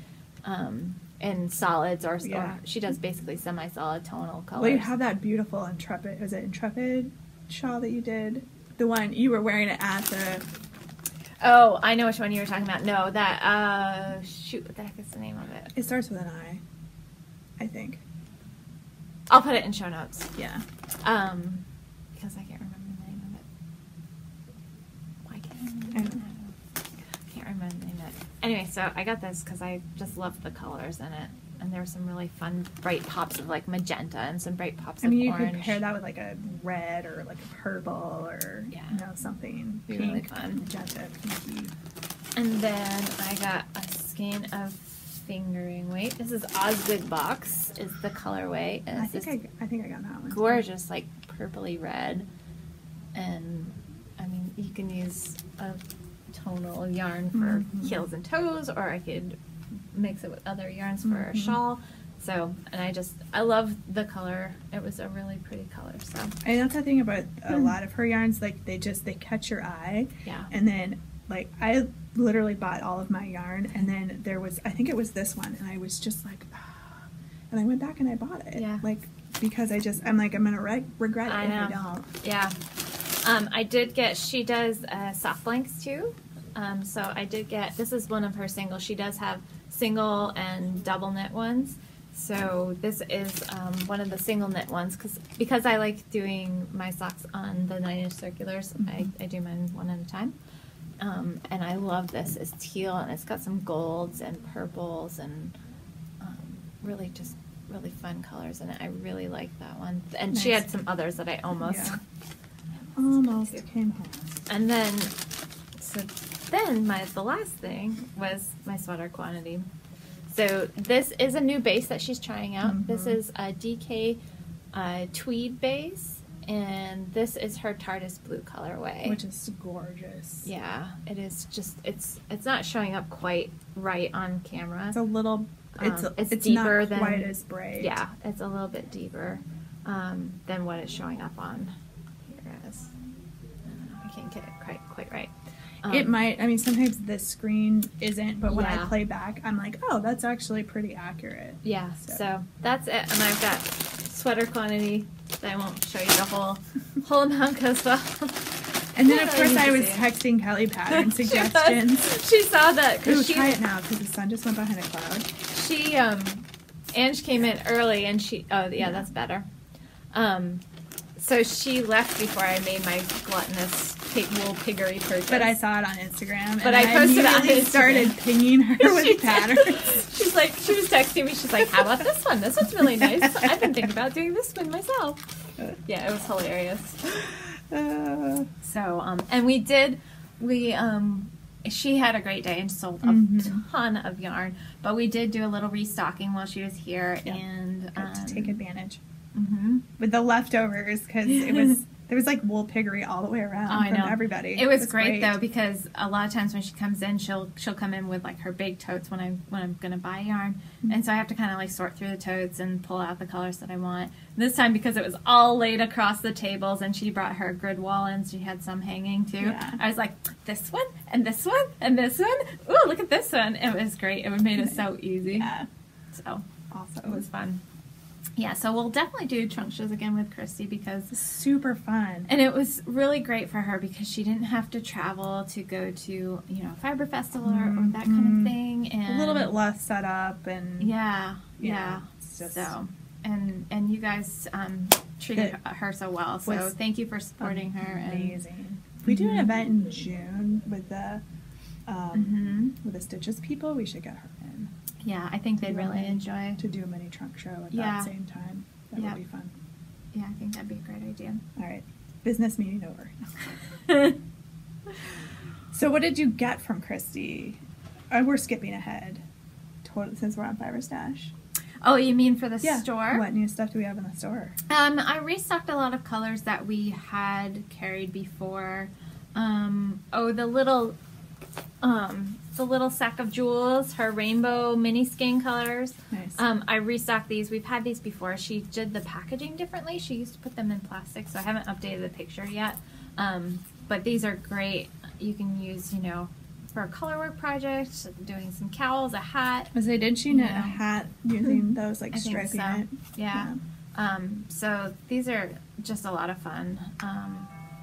Speaker 1: in solids, or she does basically semi-solid tonal colors.
Speaker 2: Well, you have that beautiful Intrepid, was it Intrepid shawl that you did? The one, you were wearing it at the...
Speaker 1: Oh, I know which one you were talking about. No, that, shoot, what the heck is the name of it?
Speaker 2: It starts with an I think.
Speaker 1: I'll put it in show notes.
Speaker 2: Yeah.
Speaker 1: Because I can't remember the name of it. Why can't I remember it? Can't remember the name of it. Anyway, so I got this because I just love the colors in it. And there were some really fun bright pops of like magenta and some bright pops of orange.
Speaker 2: You could pair that with like a red or like a purple or something
Speaker 1: pink,
Speaker 2: really
Speaker 1: fun.
Speaker 2: Magenta, pinky.
Speaker 1: And then I got a skein of fingering weight. This is Osgood Box is the colorway. And
Speaker 2: I think I got that one.
Speaker 1: Gorgeous, like purpley red. And I mean, you can use a tonal yarn for heels and toes, or I could mix it with other yarns for a shawl. So, and I love the color. It was a really pretty color. So,
Speaker 2: and that's the thing about a lot of her yarns, like they catch your eye.
Speaker 1: Yeah.
Speaker 2: And then like I literally bought all of my yarn, and then there was, I think it was this one, and I was just like, and I went back and I bought it.
Speaker 1: Yeah.
Speaker 2: Like, because I'm like, I'm gonna regret it if I don't.
Speaker 1: Yeah. I did get, she does soft blanks too. So I did get, this is one of her singles. She does have single and double knit ones. So this is one of the single knit ones because I like doing my socks on the 9-inch circulars. I do mine one at a time. And I love this. It's teal and it's got some golds and purples and really fun colors in it. I really like that one. And she had some others that I almost
Speaker 2: came home.
Speaker 1: And then the last thing was my sweater quantity. So this is a new base that she's trying out. This is a DK tweed base, and this is her TARDIS blue colorway,
Speaker 2: which is gorgeous.
Speaker 1: Yeah, it is. Just it's not showing up quite right on camera.
Speaker 2: It's a little. It's
Speaker 1: deeper
Speaker 2: not quite as bright.
Speaker 1: Yeah, it's a little bit deeper than what it's showing up on here as. I can't get it quite right.
Speaker 2: It might. I mean, sometimes this screen isn't, but when I play back, I'm like, oh, that's actually pretty accurate.
Speaker 1: Yeah. So that's it, and I've got sweater quantity. I won't show you the whole amount because.
Speaker 2: And then of course I was texting Kelly pattern suggestions.
Speaker 1: She saw that
Speaker 2: because try it now because the sun just went behind a cloud.
Speaker 1: She Ange came in early and she that's better. So she left before I made my gluttonous wool piggery purchase.
Speaker 2: But I saw it on Instagram.
Speaker 1: But I posted it on Instagram.
Speaker 2: Started pinging her with patterns.
Speaker 1: She was texting me. She's like, "How about this one? This one's really nice. I've been thinking about doing this one myself." Yeah, it was hilarious. She had a great day and sold a ton of yarn. But we did do a little restocking while she was here, and
Speaker 2: to take advantage with the leftovers because there was like wool piggery all the way around from everybody.
Speaker 1: It was great though because a lot of times when she comes in, she'll come in with like her big totes when I'm gonna buy yarn, and so I have to kind of like sort through the totes and pull out the colors that I want. This time because it was all laid across the tables, and she brought her grid wall in, so she had some hanging too. Yeah. I was like, this one and this one and this one. Ooh, look at this one! It was great. It made it so easy.
Speaker 2: Yeah.
Speaker 1: So awesome. It was fun. Yeah, so we'll definitely do trunk shows again with Christy because
Speaker 2: it's super fun.
Speaker 1: And it was really great for her because she didn't have to travel to go to, Fiber Festival or that kind of thing. And
Speaker 2: a little bit less set up and
Speaker 1: yeah. So and you guys treated her so well. So thank you for supporting her.
Speaker 2: Amazing. If we do an event in June with the Stitches people, we should get her in.
Speaker 1: Yeah, I think they'd really enjoy
Speaker 2: to do a mini trunk show at that same time. That would be fun.
Speaker 1: Yeah, I think that'd be a great idea.
Speaker 2: All right, business meeting over. So, what did you get from Christy? We're skipping ahead, since we're on Fiber Stash.
Speaker 1: Oh, you mean for the store?
Speaker 2: What new stuff do we have in the store?
Speaker 1: I restocked a lot of colors that we had carried before. The little sack of jewels, her rainbow mini skein colors.
Speaker 2: Nice.
Speaker 1: I restocked these. We've had these before. She did the packaging differently. She used to put them in plastic, so I haven't updated the picture yet. But these are great. You can use, for a colorwork project, doing some cowls, a hat.
Speaker 2: Did she knit a hat using those, like striping it?
Speaker 1: Yeah. So these are just a lot of fun.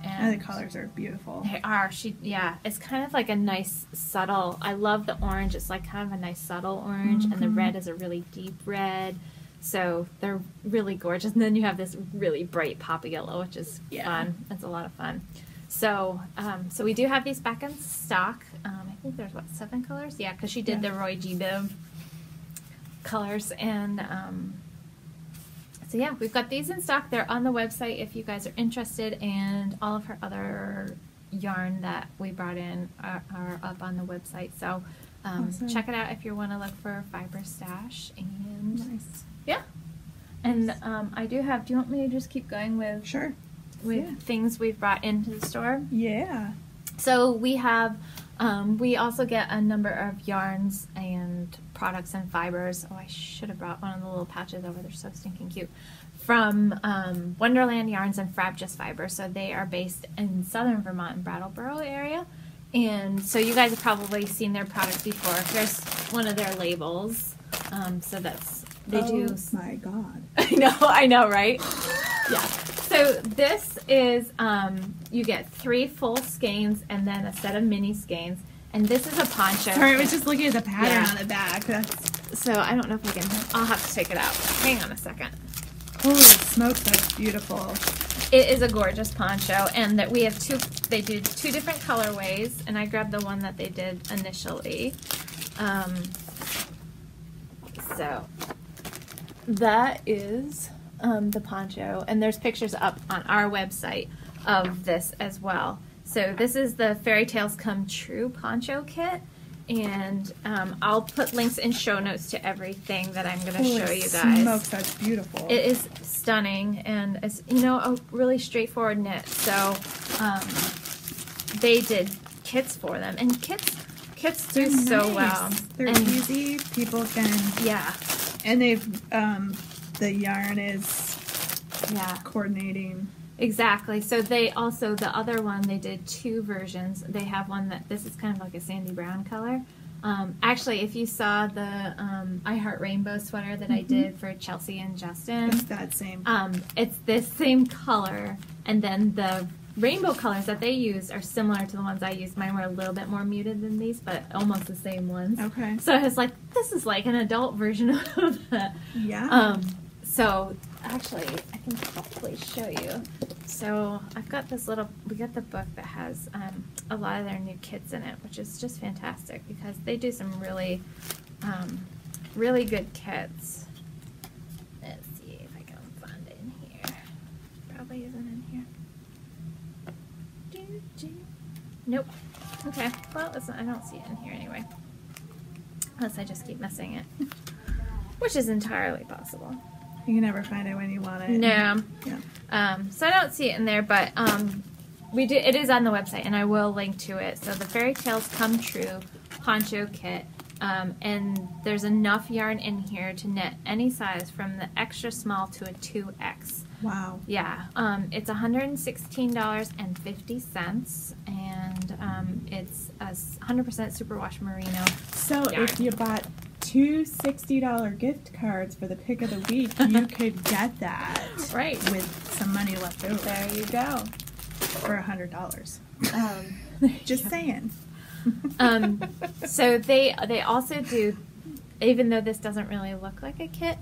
Speaker 2: And the colors are beautiful.
Speaker 1: They are. It's kind of like a nice subtle. I love the orange. It's like kind of a nice subtle orange, and the red is a really deep red. So they're really gorgeous. And then you have this really bright poppy yellow, which is fun. It's a lot of fun. So, so we do have these back in stock. I think there's 7 colors. Yeah, because she did the Roy G. Biv colors, and so yeah, we've got these in stock. They're on the website if you guys are interested, and all of her other yarn that we brought in are up on the website. So awesome. Check it out if you want to look for Fiber Stash. And
Speaker 2: nice.
Speaker 1: Yeah. And I do have. Do you want me to just keep going with?
Speaker 2: Sure.
Speaker 1: With things we've brought into the store.
Speaker 2: Yeah.
Speaker 1: So we have. We also get a number of yarns and products and fibers. Oh, I should have brought one of the little patches over. They're so stinking cute. From Wonderland Yarns and Frabjous Fibers. So they are based in southern Vermont and Brattleboro area. And so you guys have probably seen their products before. Here's one of their labels. So that's, they do.
Speaker 2: Oh my God.
Speaker 1: I know, right? Yeah. So this is, you get 3 full skeins and then a set of mini skeins. And this is a poncho.
Speaker 2: Sorry, I was just looking at the pattern on the back.
Speaker 1: So I don't know if I can, I'll have to take it out. Hang on a second.
Speaker 2: Holy smokes, that's beautiful.
Speaker 1: It is a gorgeous poncho, and that we have they did 2 different colorways, and I grabbed the one that they did initially. So that is the poncho, and there's pictures up on our website of this as well. So this is the Fairy Tales Come True poncho kit, and I'll put links in show notes to everything that I'm going to show you guys.
Speaker 2: Smokes, that's beautiful.
Speaker 1: It is stunning, and it's a really straightforward knit. So they did kits for them, and kits do so well.
Speaker 2: They're easy. People can and they've the yarn is coordinating.
Speaker 1: Exactly. So they also, the other one, they did 2 versions. They have one that, this is kind of like a sandy brown color. Actually, if you saw the I Heart Rainbow sweater that I did for Chelsea and Justin.
Speaker 2: It's that same.
Speaker 1: It's this same color, and then the rainbow colors that they use are similar to the ones I used. Mine were a little bit more muted than these, but almost the same ones.
Speaker 2: Okay.
Speaker 1: So I was like, this is like an adult version of that.
Speaker 2: Yeah.
Speaker 1: So actually, I can probably show you. So I've got this we got the book that has a lot of their new kits in it, which is just fantastic because they do some really, really good kits. Let's see if I can find it in here. Probably isn't in here. Nope. Okay. Well, I don't see it in here anyway. Unless I just keep missing it, which is entirely possible.
Speaker 2: You can never find it when you want it.
Speaker 1: No.
Speaker 2: Yeah.
Speaker 1: So I don't see it in there, but it is on the website, and I will link to it. So the Fairy Tales Come True poncho kit, and there's enough yarn in here to knit any size from the extra small to a 2X.
Speaker 2: Wow.
Speaker 1: Yeah. It's $116.50, and it's a 100% superwash merino.
Speaker 2: So yarn. If you bought 2 $60 gift cards for the pick of the week, you could get that
Speaker 1: right
Speaker 2: with some money left over.
Speaker 1: There you go.
Speaker 2: For $100. Just saying.
Speaker 1: So they also do, even though this doesn't really look like a kit,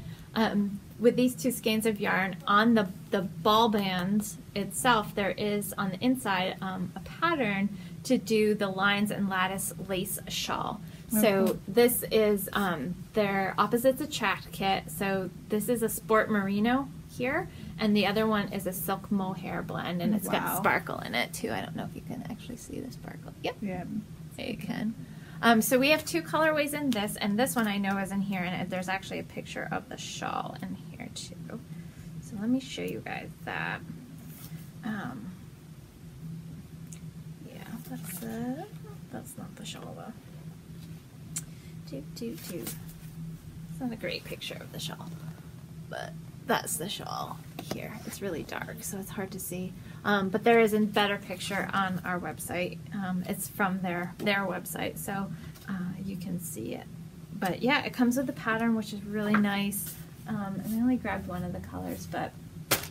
Speaker 1: with these 2 skeins of yarn on the ball band itself, there is on the inside a pattern to do the lines and lattice lace shawl. So this is their Opposites Attract kit. So this is a sport merino here, and the other one is a silk mohair blend, and it's got sparkle in it too. I don't know if you can actually see the sparkle. Yep.
Speaker 2: Yeah.
Speaker 1: There you can. So we have 2 colorways in this, and this one I know is in here, and there's actually a picture of the shawl in here too. So let me show you guys that. Yeah, that's not the shawl though. It's not a great picture of the shawl, but that's the shawl here. It's really dark, so it's hard to see. But there is a better picture on our website. It's from their website, so you can see it. But yeah, it comes with the pattern, which is really nice. And I only grabbed one of the colors, but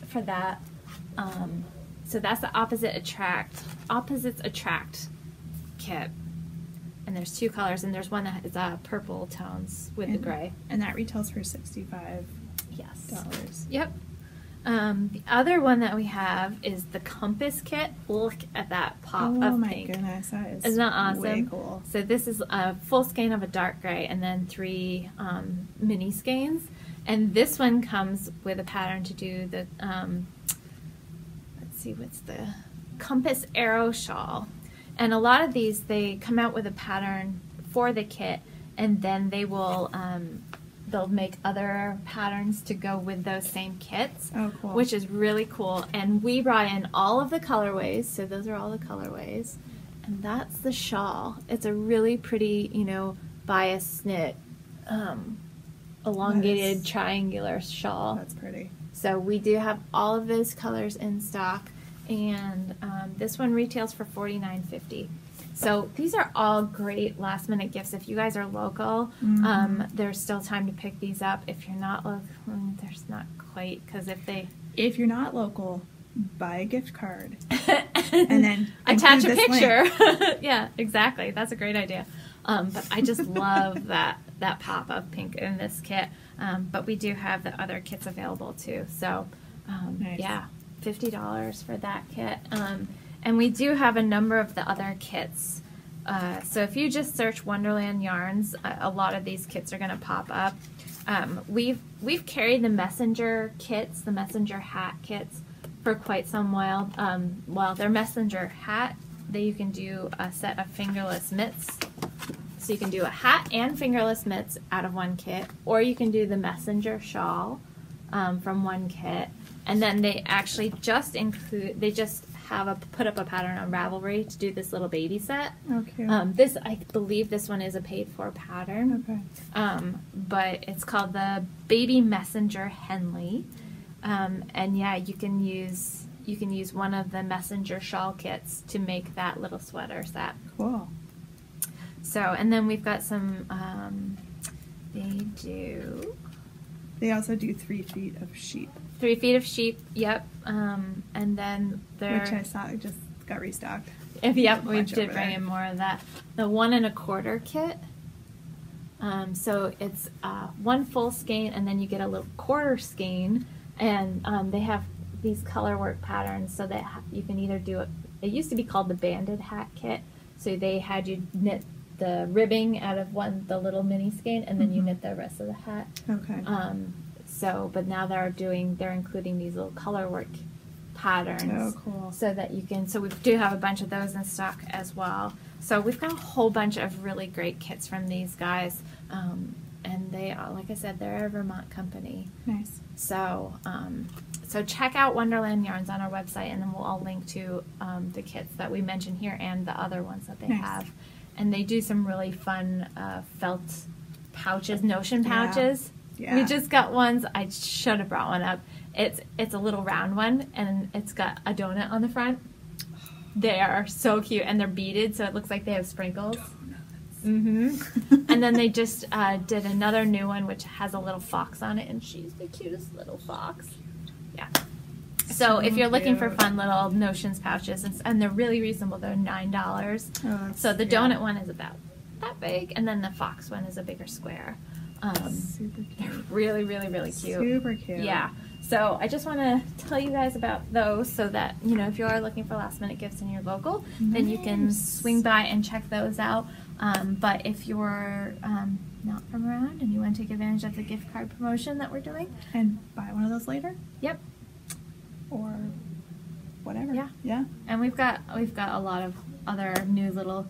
Speaker 1: for that, so that's the Opposites Attract kit. And there's 2 colors, and there's one that is purple tones with the gray.
Speaker 2: And that retails for $65.
Speaker 1: Yes. Yep. The other one that we have is the Compass kit. Look at that pop of pink.
Speaker 2: Oh my goodness, that is
Speaker 1: Isn't that awesome?
Speaker 2: Way cool.
Speaker 1: So this is a full skein of a dark gray and then 3 mini skeins. And this one comes with a pattern to do the, let's see, what's the Compass Arrow shawl. And a lot of these, they come out with a pattern for the kit, and then they will, they'll make other patterns to go with those same kits,
Speaker 2: cool.
Speaker 1: Which is really cool. And we brought in all of the colorways, so those are all the colorways. And that's the shawl. It's a really pretty, you know, bias knit, elongated triangular shawl.
Speaker 2: That's pretty.
Speaker 1: So we do have all of those colors in stock, and this one retails for $49.50. So these are all great last minute gifts. If you guys are local, there's still time to pick these up. If you're not local, there's not quite, because
Speaker 2: if you're not local, buy a gift card and then
Speaker 1: attach a picture. Yeah, exactly. That's a great idea. But I just love that pop of pink in this kit. But we do have the other kits available too. So
Speaker 2: nice.
Speaker 1: Yeah, $50 for that kit. And we do have a number of the other kits. So if you just search Wonderland Yarns, a lot of these kits are going to pop up. We've carried the messenger kits, the messenger hat kits, for quite some while. Well, their messenger hat, you can do a set of fingerless mitts. So you can do a hat and fingerless mitts out of one kit, or you can do the messenger shawl from one kit. And then they actually just put up a pattern on Ravelry to do this little baby set.
Speaker 2: Okay.
Speaker 1: I believe this one is a paid-for pattern.
Speaker 2: Okay.
Speaker 1: But it's called the Baby Messenger Henley. And yeah, you can use one of the messenger shawl kits to make that little sweater set.
Speaker 2: Cool.
Speaker 1: So, and then we've got some.
Speaker 2: They also do 3 feet of sheep.
Speaker 1: 3 feet of sheep, yep. And then
Speaker 2: which I saw just got restocked.
Speaker 1: Yep, we did bring in more of that. The 1 1/4 kit. So it's 1 full skein, and then you get a little quarter skein, and they have these color work patterns so that you can either do it. It used to be called the banded hat kit. So they had you knit the ribbing out of the little mini skein, and then you knit the rest of the hat.
Speaker 2: Okay.
Speaker 1: But now they're including these little color work patterns.
Speaker 2: Oh, cool.
Speaker 1: So that you can, so we do have a bunch of those in stock as well. So we've got a whole bunch of really great kits from these guys. And they are, like I said, they're a Vermont company.
Speaker 2: Nice.
Speaker 1: So, so check out Wonderland Yarns on our website, and then we'll all link to the kits that we mentioned here and the other ones that they have. And they do some really fun felt pouches, notion pouches.
Speaker 2: Yeah.
Speaker 1: We just got ones. I should have brought one up. It's a little round one, and it's got a donut on the front. They are so cute, and they're beaded, so it looks like they have sprinkles. And then they just did another new one, which has a little fox on it, and she's the cutest little fox. Yeah. So if you're looking for fun little notions pouches, and they're really reasonable, they're $9.
Speaker 2: Oh,
Speaker 1: so the donut one is about that big, and then the fox one is a bigger square.
Speaker 2: Super cute.
Speaker 1: They're really, really, really cute.
Speaker 2: Super cute.
Speaker 1: Yeah. So I just want to tell you guys about those so that, you know, if you are looking for last minute gifts in your local, then you can swing by and check those out. But if you're not from around and you want to take advantage of the gift card promotion that we're doing.
Speaker 2: And buy one of those later?
Speaker 1: Yep.
Speaker 2: Or whatever.
Speaker 1: Yeah.
Speaker 2: Yeah.
Speaker 1: And we've got a lot of other new little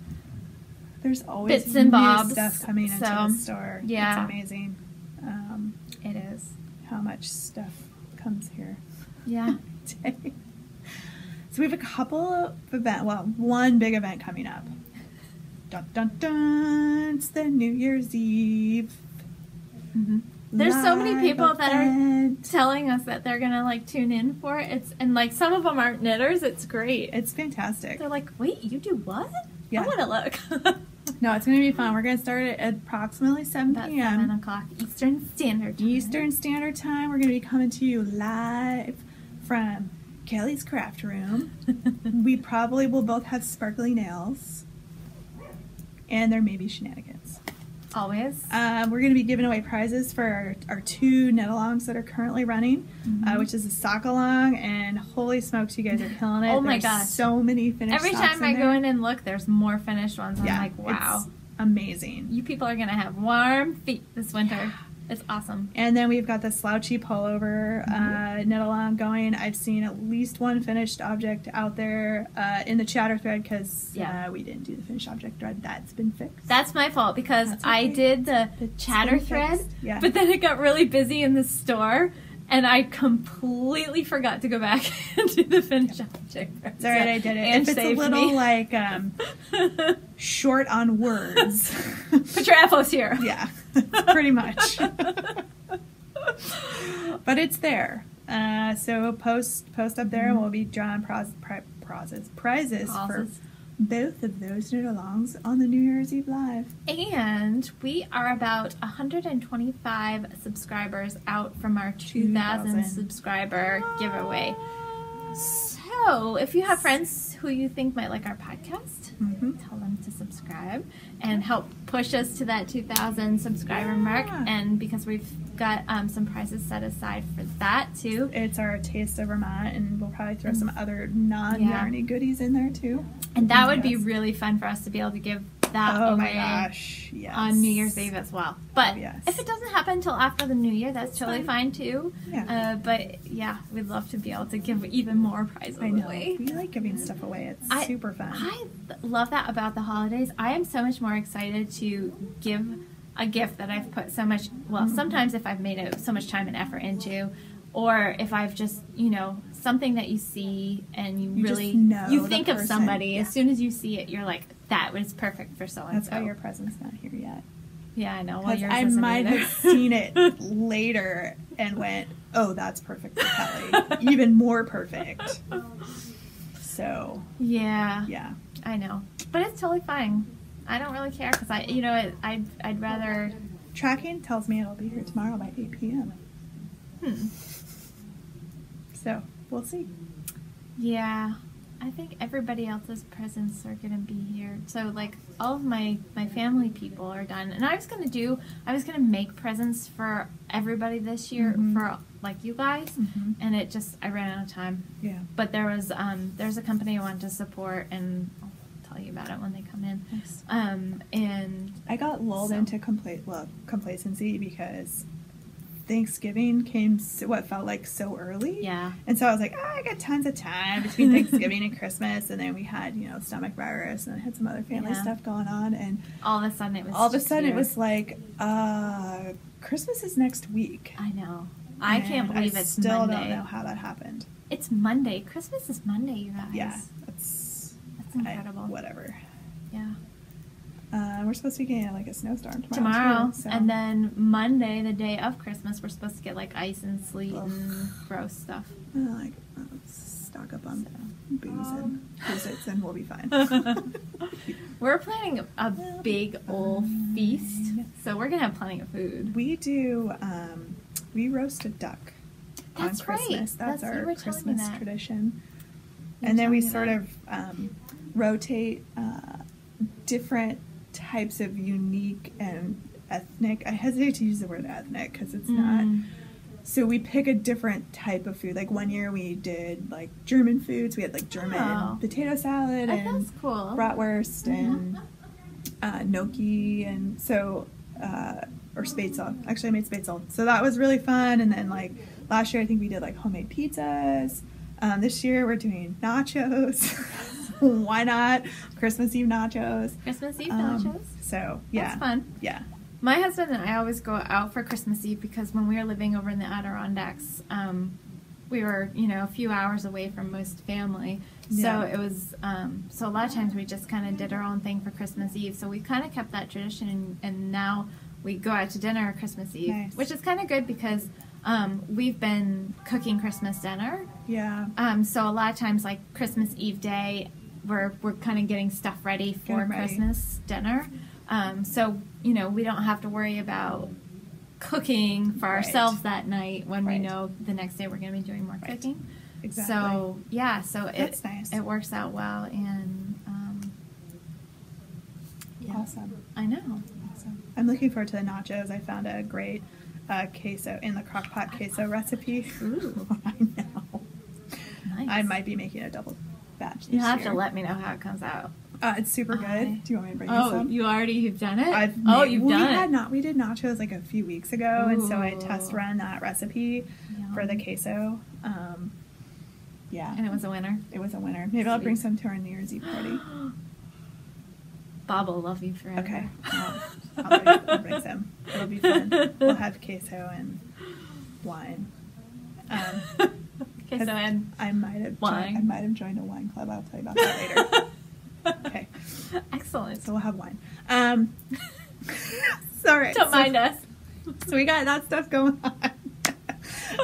Speaker 2: There's always
Speaker 1: bits and bobs
Speaker 2: stuff coming into the store.
Speaker 1: Yeah.
Speaker 2: It's amazing.
Speaker 1: It is.
Speaker 2: How much stuff comes here.
Speaker 1: Yeah.
Speaker 2: So we have a couple of one big event coming up. Dun, dun, dun. It's the New Year's Eve.
Speaker 1: Mm-hmm. There's so many people that are telling us that they're gonna like tune in for it. And like some of them aren't knitters. It's great.
Speaker 2: It's fantastic.
Speaker 1: They're like, wait, you do what?
Speaker 2: Yeah.
Speaker 1: I want to look.
Speaker 2: No, it's gonna be fun. We're gonna start at approximately 7
Speaker 1: About
Speaker 2: p.m.
Speaker 1: 7 o'clock Eastern Standard Time.
Speaker 2: Eastern Standard Time. We're gonna be coming to you live from Kelly's Craft Room. We probably will both have sparkly nails, and there may be shenanigans.
Speaker 1: Always.
Speaker 2: We're going to be giving away prizes for our 2 knit-alongs that are currently running, which is a sock-along, and holy smokes, you guys are killing it.
Speaker 1: Oh my
Speaker 2: There's
Speaker 1: gosh.
Speaker 2: so many finished
Speaker 1: Every
Speaker 2: socks
Speaker 1: time I go in and look, there's more finished ones. I'm like, wow.
Speaker 2: It's amazing.
Speaker 1: You people are going to have warm feet this winter. It's awesome.
Speaker 2: And then we've got the slouchy pullover knit-along going. I've seen at least one finished object out there in the chatter thread because we didn't do the finished object thread. That's been fixed.
Speaker 1: That's my fault because
Speaker 2: okay.
Speaker 1: I did the chatter thread,
Speaker 2: yeah.
Speaker 1: but then it got really busy in the store, and I completely forgot to go back and do the finished object.
Speaker 2: It's all right, I did it. If it's a little like short on words,
Speaker 1: put your elbows here.
Speaker 2: Yeah, pretty much. But it's there. So post up there, and we'll be drawing prizes for both of those knit-alongs on the New Year's Eve Live.
Speaker 1: And we are about 125 subscribers out from our 2,000 subscriber giveaway. So if you have friends who you think might like our podcast, tell them to subscribe and help push us to that 2,000 subscriber mark. And because we've got some prizes set aside for that too.
Speaker 2: It's our Taste of Vermont, and we'll probably throw some other non-yarny goodies in there too.
Speaker 1: And that would be really fun for us to be able to give that away
Speaker 2: my gosh, yes.
Speaker 1: on New Year's Eve as well. But
Speaker 2: yes.
Speaker 1: if it doesn't happen until after the New Year, that's totally fine too.
Speaker 2: Yeah.
Speaker 1: But yeah, we'd love to be able to give even more prizes away.
Speaker 2: We like giving stuff away. It's super fun.
Speaker 1: I love that about the holidays. I am so much more excited to give a gift that I've put so much, sometimes if I've made so much time and effort into, or if I've just, something that you see and you really, you think of somebody, as soon as you see it, you're like, that was perfect for so-and-so.
Speaker 2: That's why your present's not here yet.
Speaker 1: Yeah, I know. Well, yours
Speaker 2: I
Speaker 1: isn't
Speaker 2: might
Speaker 1: either.
Speaker 2: have seen it later and went, oh, that's perfect for Kelly. Even more perfect. So.
Speaker 1: Yeah. I know. But it's totally fine. I don't really care because I'd rather.
Speaker 2: Tracking tells me it'll be here tomorrow by 8 p.m. So we'll see.
Speaker 1: Yeah, I think everybody else's presents are gonna be here. So like all of my family people are done, and I was gonna make presents for everybody this year for like you guys, and I ran out of time.
Speaker 2: Yeah.
Speaker 1: But there's a company I wanted to support, and tell you about it when they come in.
Speaker 2: Nice.
Speaker 1: And
Speaker 2: I got lulled into complacency because Thanksgiving came what felt like so early.
Speaker 1: Yeah.
Speaker 2: And so I was like, I got tons of time between Thanksgiving and Christmas, and then we had, stomach virus, and I had some other family stuff going on, and
Speaker 1: all of a sudden it was
Speaker 2: like, Christmas is next week.
Speaker 1: I know. I can't believe it's Monday.
Speaker 2: I still don't know how that happened.
Speaker 1: It's Monday. Christmas is Monday, you guys.
Speaker 2: Yeah. That's
Speaker 1: incredible.
Speaker 2: Whatever.
Speaker 1: Yeah.
Speaker 2: We're supposed to be getting like a snowstorm
Speaker 1: tomorrow.
Speaker 2: Too, so.
Speaker 1: And then Monday, the day of Christmas, we're supposed to get like ice and sleet and gross stuff.
Speaker 2: Stock up on booze and desserts and we'll be fine.
Speaker 1: We're planning a big old feast, so we're gonna have plenty of food.
Speaker 2: We do. We roast a duck on Christmas.
Speaker 1: Right.
Speaker 2: That's our Christmas tradition. And then we sort of rotate different types of unique and ethnic. I hesitate to use the word ethnic because it's not. So we pick a different type of food. Like one year we did like German foods. We had like German potato salad and bratwurst and gnocchi, and so or spätzle. Actually, I made spätzle, so that was really fun. And then like last year, I think we did like homemade pizzas. This year we're doing nachos. why not? Christmas Eve nachos.
Speaker 1: Christmas Eve nachos.
Speaker 2: So, yeah.
Speaker 1: That's fun.
Speaker 2: Yeah.
Speaker 1: My husband and I always go out for Christmas Eve because when we were living over in the Adirondacks, we were, a few hours away from most family. So it was, so a lot of times we just kind of did our own thing for Christmas Eve. So we kind of kept that tradition, and now we go out to dinner Christmas Eve,
Speaker 2: nice.
Speaker 1: Which is kind of good because we've been cooking Christmas dinner.
Speaker 2: Yeah.
Speaker 1: So a lot of times, like Christmas Eve day, we're kind of getting stuff ready for Christmas dinner. So, we don't have to worry about cooking for ourselves that night when we know the next day we're going to be doing more cooking.
Speaker 2: Exactly.
Speaker 1: So, yeah, so
Speaker 2: that's nice.
Speaker 1: It works out well, and
Speaker 2: awesome.
Speaker 1: I know.
Speaker 2: Awesome. I'm looking forward to the nachos. I found a great queso in the crock pot queso recipe.
Speaker 1: Ooh.
Speaker 2: I know.
Speaker 1: Nice.
Speaker 2: I might be making a double batch this
Speaker 1: You'll have
Speaker 2: year.
Speaker 1: to let me know how it comes out.
Speaker 2: It's super good. Do you want me to bring you some?
Speaker 1: You've done it?
Speaker 2: We did nachos like a few weeks ago, and so I test run that recipe for the queso. Yeah.
Speaker 1: And it was a winner?
Speaker 2: It was a winner. Maybe I'll bring some to our New Year's Eve party.
Speaker 1: Bob will love you forever.
Speaker 2: Okay. I'll bring some. It'll be fun. We'll have queso and wine.
Speaker 1: Queso and
Speaker 2: I might have joined a wine club. I'll tell you about that later. Okay.
Speaker 1: Excellent.
Speaker 2: So we'll have wine. Sorry.
Speaker 1: Don't mind us.
Speaker 2: So we got that stuff going on.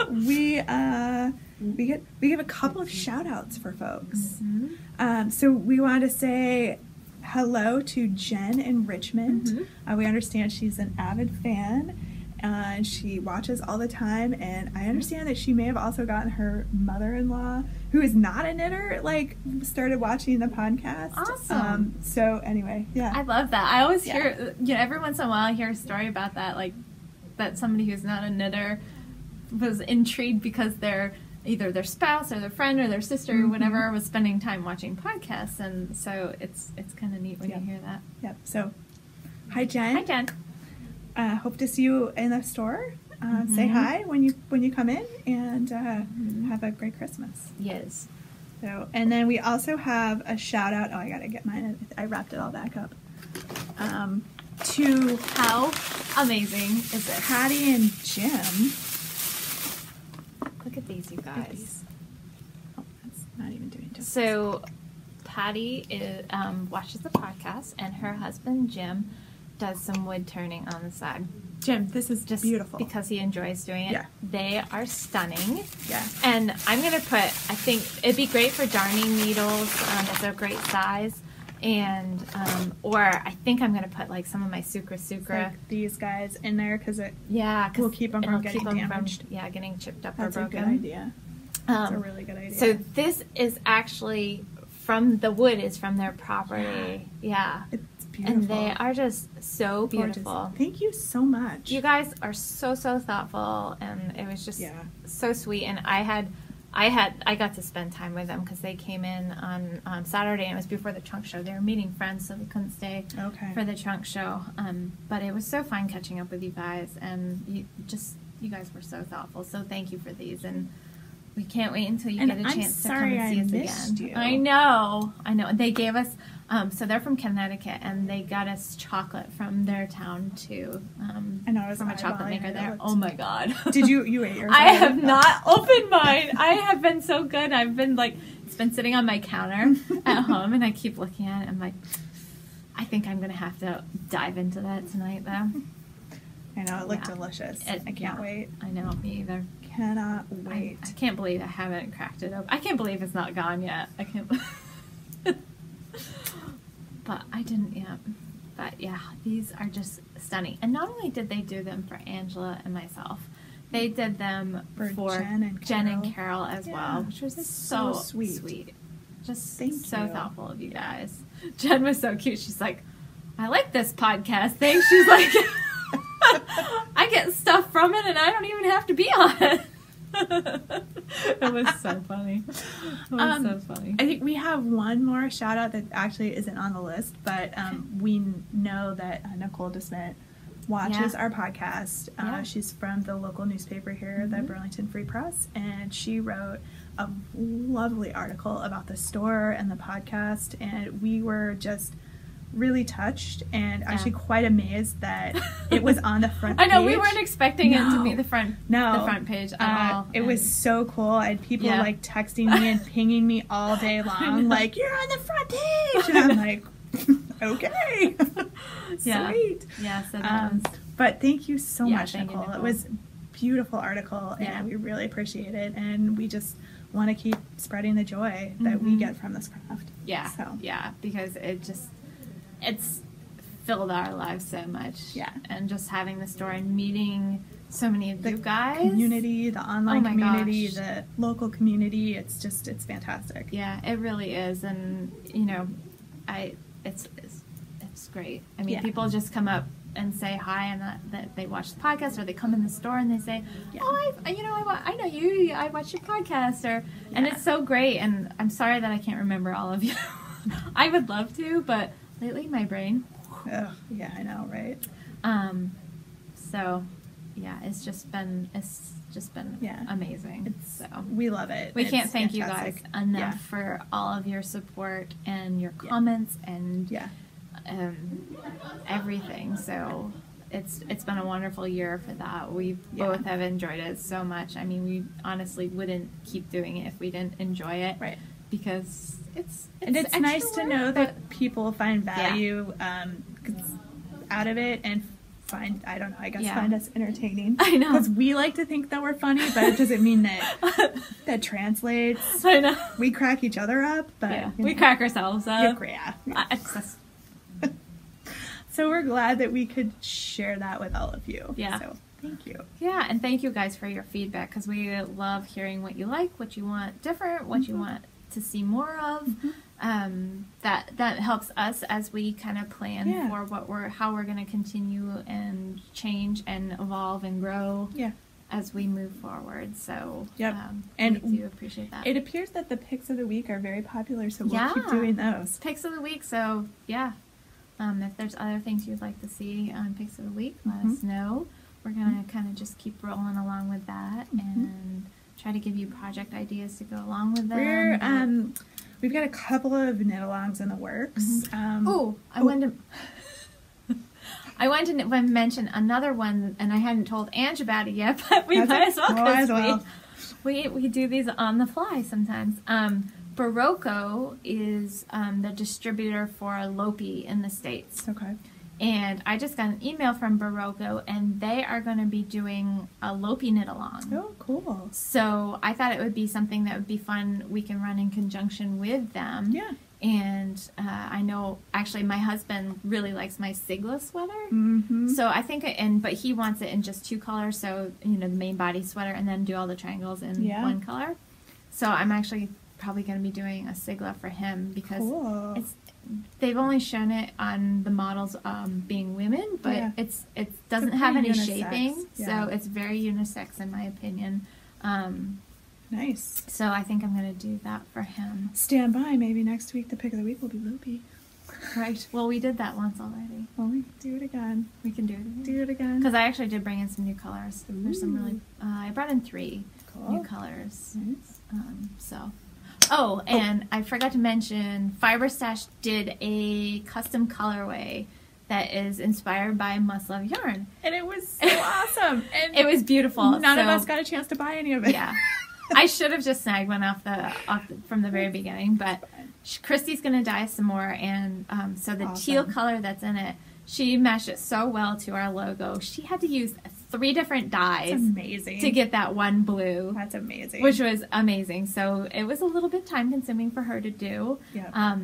Speaker 2: We give a couple of shout outs for folks.
Speaker 1: Mm-hmm.
Speaker 2: So we want to say hello to Jen in Richmond.
Speaker 1: Mm-hmm.
Speaker 2: We understand she's an avid fan. And she watches all the time, and I understand that she may have also gotten her mother-in-law, who is not a knitter, started watching the podcast.
Speaker 1: Awesome.
Speaker 2: So anyway, yeah.
Speaker 1: I love that. I always hear, every once in a while I hear a story about that, that somebody who's not a knitter was intrigued because either their spouse or their friend or their sister or whatever was spending time watching podcasts, and so it's kind of neat when you hear that.
Speaker 2: Yep. So, hi Jen.
Speaker 1: Hi Jen.
Speaker 2: Hope to see you in the store. Say hi when you come in, and have a great Christmas.
Speaker 1: Yes.
Speaker 2: So, and then we also have a shout out. Oh, I gotta get mine. I wrapped it all back up. To
Speaker 1: how amazing is it?
Speaker 2: Patty and Jim.
Speaker 1: Look at these, you guys.
Speaker 2: Oh, that's not even doing justice.
Speaker 1: So, Patty watches the podcast, and her husband Jim does some wood turning on the side.
Speaker 2: Jim, this is just beautiful.
Speaker 1: Because he enjoys doing it.
Speaker 2: Yeah.
Speaker 1: They are stunning.
Speaker 2: Yeah.
Speaker 1: And I'm going to I think it'd be great for darning needles. It's a great size. And, or I think I'm going to put some of my Sucra.
Speaker 2: These guys in there because we'll keep them from getting damaged.
Speaker 1: Getting chipped up
Speaker 2: That's
Speaker 1: or broken.
Speaker 2: That's a good idea. That's a really good idea.
Speaker 1: So this is actually the wood is from their property. Yeah.
Speaker 2: It's beautiful.
Speaker 1: And they are just so beautiful.
Speaker 2: Gorgeous. Thank you so much.
Speaker 1: You guys are so thoughtful, and it was just so sweet. And I got to spend time with them because they came in on Saturday, and it was before the trunk show. They were meeting friends, so they couldn't stay for the trunk show. But it was so fun catching up with you guys, and you guys were so thoughtful. So thank you for these, and we can't wait until you get a chance to come and see us again.
Speaker 2: You.
Speaker 1: I know. They gave us. So they're from Connecticut, and they got us chocolate from their town too.
Speaker 2: I know,
Speaker 1: from a chocolate maker there. Oh my god!
Speaker 2: Did you ate yours?
Speaker 1: I have not opened mine. I have been so good. I've been it's been sitting on my counter at home, and I keep looking at it. I'm like, I think I'm gonna have to dive into that tonight, though.
Speaker 2: I know, it looked delicious. I can't wait.
Speaker 1: I know, me either.
Speaker 2: Cannot wait.
Speaker 1: I can't believe I haven't cracked it open. I can't believe it's not gone yet. I can't. But I didn't yet. But yeah, these are just stunning. And not only did they do them for Angela and myself, they did them for Jen and Carol as well, which was so sweet. Just so thoughtful of you guys. Jen was so cute. She's like, I like this podcast thing. She's like, I get stuff from it and I don't even have to be on it. It was so funny. It was so funny.
Speaker 2: I think we have one more shout out that actually isn't on the list, but we know that Nicole DeSmit watches our podcast. She's from the local newspaper here, the Burlington Free Press, and she wrote a lovely article about the store and the podcast, and we were just really touched and actually quite amazed that it was on the front page.
Speaker 1: I know, we weren't expecting it to be the front page at all.
Speaker 2: It was so cool. I had people like texting me and pinging me all day long, like, you're on the front page! And I'm like, okay. Sweet.
Speaker 1: Yeah, so that was...
Speaker 2: But thank you so much, Nicole. It was a beautiful article, and we really appreciate it, and we just want to keep spreading the joy that we get from this craft.
Speaker 1: Yeah, because it's filled our lives so much. Yeah. And just having the store and meeting so many of you guys.
Speaker 2: Community, the online community, the local community, it's fantastic.
Speaker 1: Yeah, it really is. And, you know, it's great. I mean, people just come up and say hi, and that they watch the podcast, or they come in the store and they say, oh, I know you, I watch your podcast, and it's so great. And I'm sorry that I can't remember all of you. I would love to, but lately my brain.
Speaker 2: Oh, yeah, I know, right?
Speaker 1: So, yeah, it's just been amazing.
Speaker 2: We love it.
Speaker 1: We can't thank you guys enough for all of your support and your comments and everything. So it's been a wonderful year for that. We both have enjoyed it so much. I mean, we honestly wouldn't keep doing it if we didn't enjoy it.
Speaker 2: Right.
Speaker 1: Because it's
Speaker 2: nice to know that people find value out of it and find us entertaining.
Speaker 1: I know.
Speaker 2: Because we like to think that we're funny, but it doesn't mean that translates.
Speaker 1: I know.
Speaker 2: We crack each other up, but
Speaker 1: we crack ourselves up.
Speaker 2: Yeah. So we're glad that we could share that with all of you.
Speaker 1: Yeah.
Speaker 2: So thank you.
Speaker 1: Yeah, and thank you guys for your feedback, because we love hearing what you like, what you want different, what you want to see more of. That helps us as we kind of plan for how we're going to continue and change and evolve and grow as we move forward. So and we do appreciate that.
Speaker 2: It appears that the picks of the week are very popular, so we'll keep doing those.
Speaker 1: Picks of the week. So if there's other things you'd like to see on picks of the week, let us know. We're going to kind of just keep rolling along with that and try to give you project ideas to go along with them.
Speaker 2: We've got a couple of knit-alongs in the works.
Speaker 1: I wanted to mention another one, and I hadn't told Ange about it yet, but we might as well, because we do these on the fly sometimes. Barocco is the distributor for Lopi in the States.
Speaker 2: Okay.
Speaker 1: And I just got an email from Barocco, and they are going to be doing a Lopi knit-along.
Speaker 2: Oh, cool.
Speaker 1: So I thought it would be something that would be fun. We can run in conjunction with them.
Speaker 2: Yeah.
Speaker 1: And I know, actually, my husband really likes my Sigla sweater. So I think, but he wants it in just 2 colors. So, the main body sweater, and then do all the triangles in 1 color. So I'm actually probably going to be doing a Sigla for him, because they've only shown it on the models being women, but it doesn't have any shaping, so it's very unisex in my opinion.
Speaker 2: Nice.
Speaker 1: So I think I'm going to do that for him.
Speaker 2: Stand by, maybe next week the pick of the week will be Lopi.
Speaker 1: Right. Well, we did that once already.
Speaker 2: Well, we can do it again.
Speaker 1: Do it again. Because I actually did bring in some new colors. Ooh. There's some really... I brought in 3 new colors. Nice. And I forgot to mention, Fiber Stash did a custom colorway that is inspired by Must Love Yarn.
Speaker 2: And it was so awesome. And
Speaker 1: it was beautiful.
Speaker 2: None of us got a chance to buy any of it.
Speaker 1: Yeah. I should have just snagged one from the very beginning, but Christy's going to dye some more, and so the teal color that's in it, she matched it so well to our logo. She had to use 3 different dyes.
Speaker 2: That's amazing.
Speaker 1: To get that one blue.
Speaker 2: That's amazing.
Speaker 1: Which was amazing. So it was a little bit time consuming for her to do.
Speaker 2: Yeah.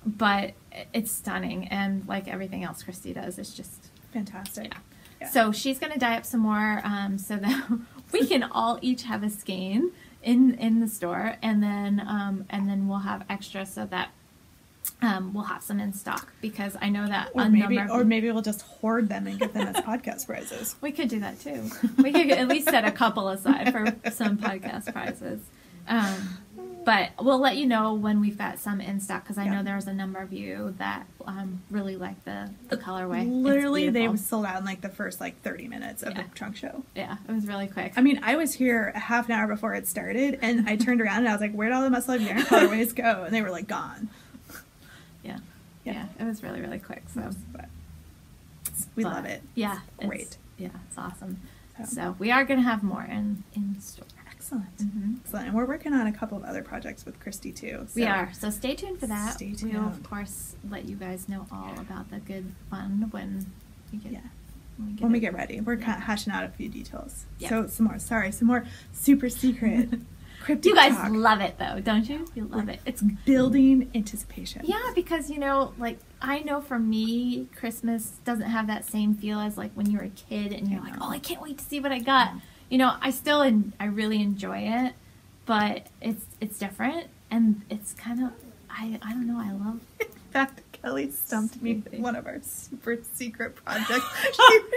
Speaker 1: But it's stunning, and like everything else Christy does, it's just
Speaker 2: fantastic.
Speaker 1: Yeah. So she's going to dye up some more so that we can all each have a skein in the store, and then we'll have extra so that we'll have some in stock, because I know that
Speaker 2: maybe we'll just hoard them and give them as podcast prizes.
Speaker 1: We could do that too. We could at least set a couple aside for some podcast prizes. But we'll let you know when we've got some in stock, because I know there's a number of you that really like the colorway.
Speaker 2: Literally, they were sold out in like the first like 30 minutes of the trunk show.
Speaker 1: Yeah, it was really quick.
Speaker 2: I mean, I was here a half an hour before it started, and I turned around and I was like, "Where'd all the Muscle Live yarn colorways go?" And they were like gone.
Speaker 1: Yeah, it was really, really quick. So,
Speaker 2: but we love it.
Speaker 1: Yeah,
Speaker 2: it's great.
Speaker 1: It's awesome. So we are going to have more in store.
Speaker 2: Excellent.
Speaker 1: Mm-hmm.
Speaker 2: Excellent. And we're working on a couple of other projects with Christy too. So.
Speaker 1: We are. So stay tuned for that.
Speaker 2: Stay tuned.
Speaker 1: We'll of course let you guys know all about the good fun when we get
Speaker 2: when we get ready. We're kind of hashing out a few details.
Speaker 1: Yeah.
Speaker 2: So some more super secret cryptic
Speaker 1: You guys
Speaker 2: talk.
Speaker 1: love it though, don't you? You love it.
Speaker 2: It's building anticipation.
Speaker 1: Yeah, because like I know for me, Christmas doesn't have that same feel as like when you're a kid and you're like, oh, I can't wait to see what I got. I really enjoy it, but it's different, and it's kind of I don't know. I love.
Speaker 2: In fact, Kelly stumped me with one of our super secret projects. She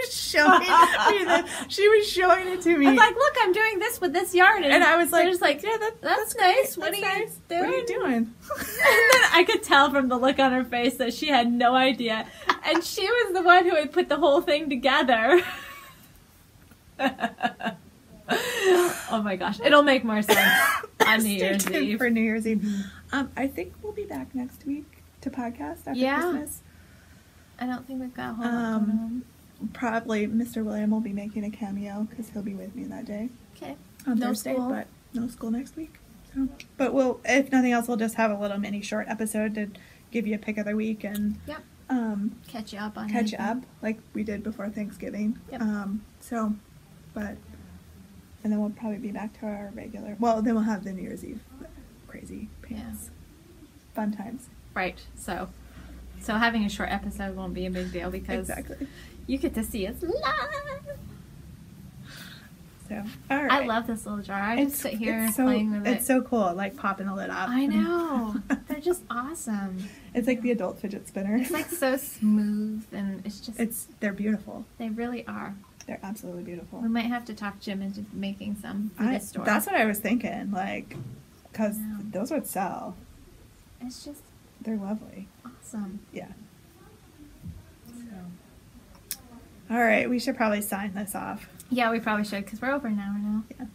Speaker 2: was showing it to me.
Speaker 1: I was like, look, I'm doing this with this yarn,
Speaker 2: and I was like,
Speaker 1: yeah, that's nice. What are you doing?
Speaker 2: What are you doing?
Speaker 1: And then I could tell from the look on her face that she had no idea, and she was the one who had put the whole thing together. Oh my gosh, it'll make more sense on New Year's Eve.
Speaker 2: For New Year's Eve. I think we'll be back next week to podcast after Christmas.
Speaker 1: I don't think we've got a whole lot going on.
Speaker 2: Probably Mr. William will be making a cameo because he'll be with me that day.
Speaker 1: Okay.
Speaker 2: On Thursday, but no school next week. So, but we'll, if nothing else, we'll just have a little mini short episode to give you a pick of the week and
Speaker 1: catch you up on
Speaker 2: like we did before Thanksgiving.
Speaker 1: Yep.
Speaker 2: And then we'll probably be back to our regular. Well, then we'll have the New Year's Eve crazy pants. Yeah. Fun times.
Speaker 1: Right. So having a short episode won't be a big deal because you get to see us live.
Speaker 2: So, all right.
Speaker 1: I love this little jar. I just sit here playing with it.
Speaker 2: It's so cool, like popping the lid up.
Speaker 1: I know. They're just awesome.
Speaker 2: It's like the adult fidget spinner.
Speaker 1: It's like so smooth, and it's just...
Speaker 2: They're beautiful.
Speaker 1: They really are.
Speaker 2: They're absolutely beautiful.
Speaker 1: We might have to talk Jim into making some for this store.
Speaker 2: That's what I was thinking, like, because those would sell.
Speaker 1: It's just...
Speaker 2: They're lovely.
Speaker 1: Awesome.
Speaker 2: Yeah. So. All right, we should probably sign this off.
Speaker 1: Yeah, we probably should, because we're over an hour now.
Speaker 2: Yeah.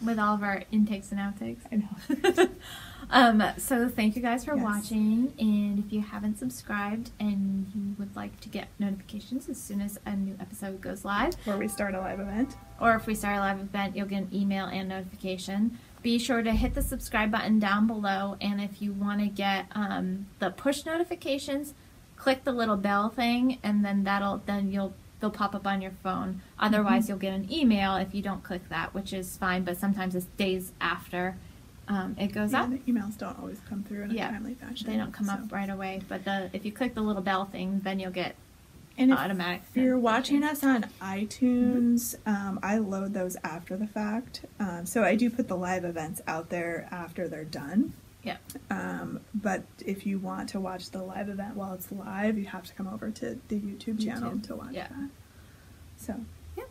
Speaker 1: With all of our intakes and outtakes.
Speaker 2: I know.
Speaker 1: So thank you guys for watching, and if you haven't subscribed and you would like to get notifications as soon as a new episode goes live,
Speaker 2: or we start a live event,
Speaker 1: or if we start a live event, you'll get an email and notification. Be sure to hit the subscribe button down below, and if you want to get the push notifications, click the little bell thing, and then they'll pop up on your phone. Otherwise, you'll get an email if you don't click that, which is fine, but sometimes it's days after it goes up.
Speaker 2: The emails don't always come through in a timely fashion.
Speaker 1: They don't come up right away, but if you click the little bell thing, then you'll get automatic.
Speaker 2: If you're watching us on iTunes, I load those after the fact. So I do put the live events out there after they're done.
Speaker 1: Yeah.
Speaker 2: But if you want to watch the live event while it's live, you have to come over to the YouTube channel to watch that. So, yeah.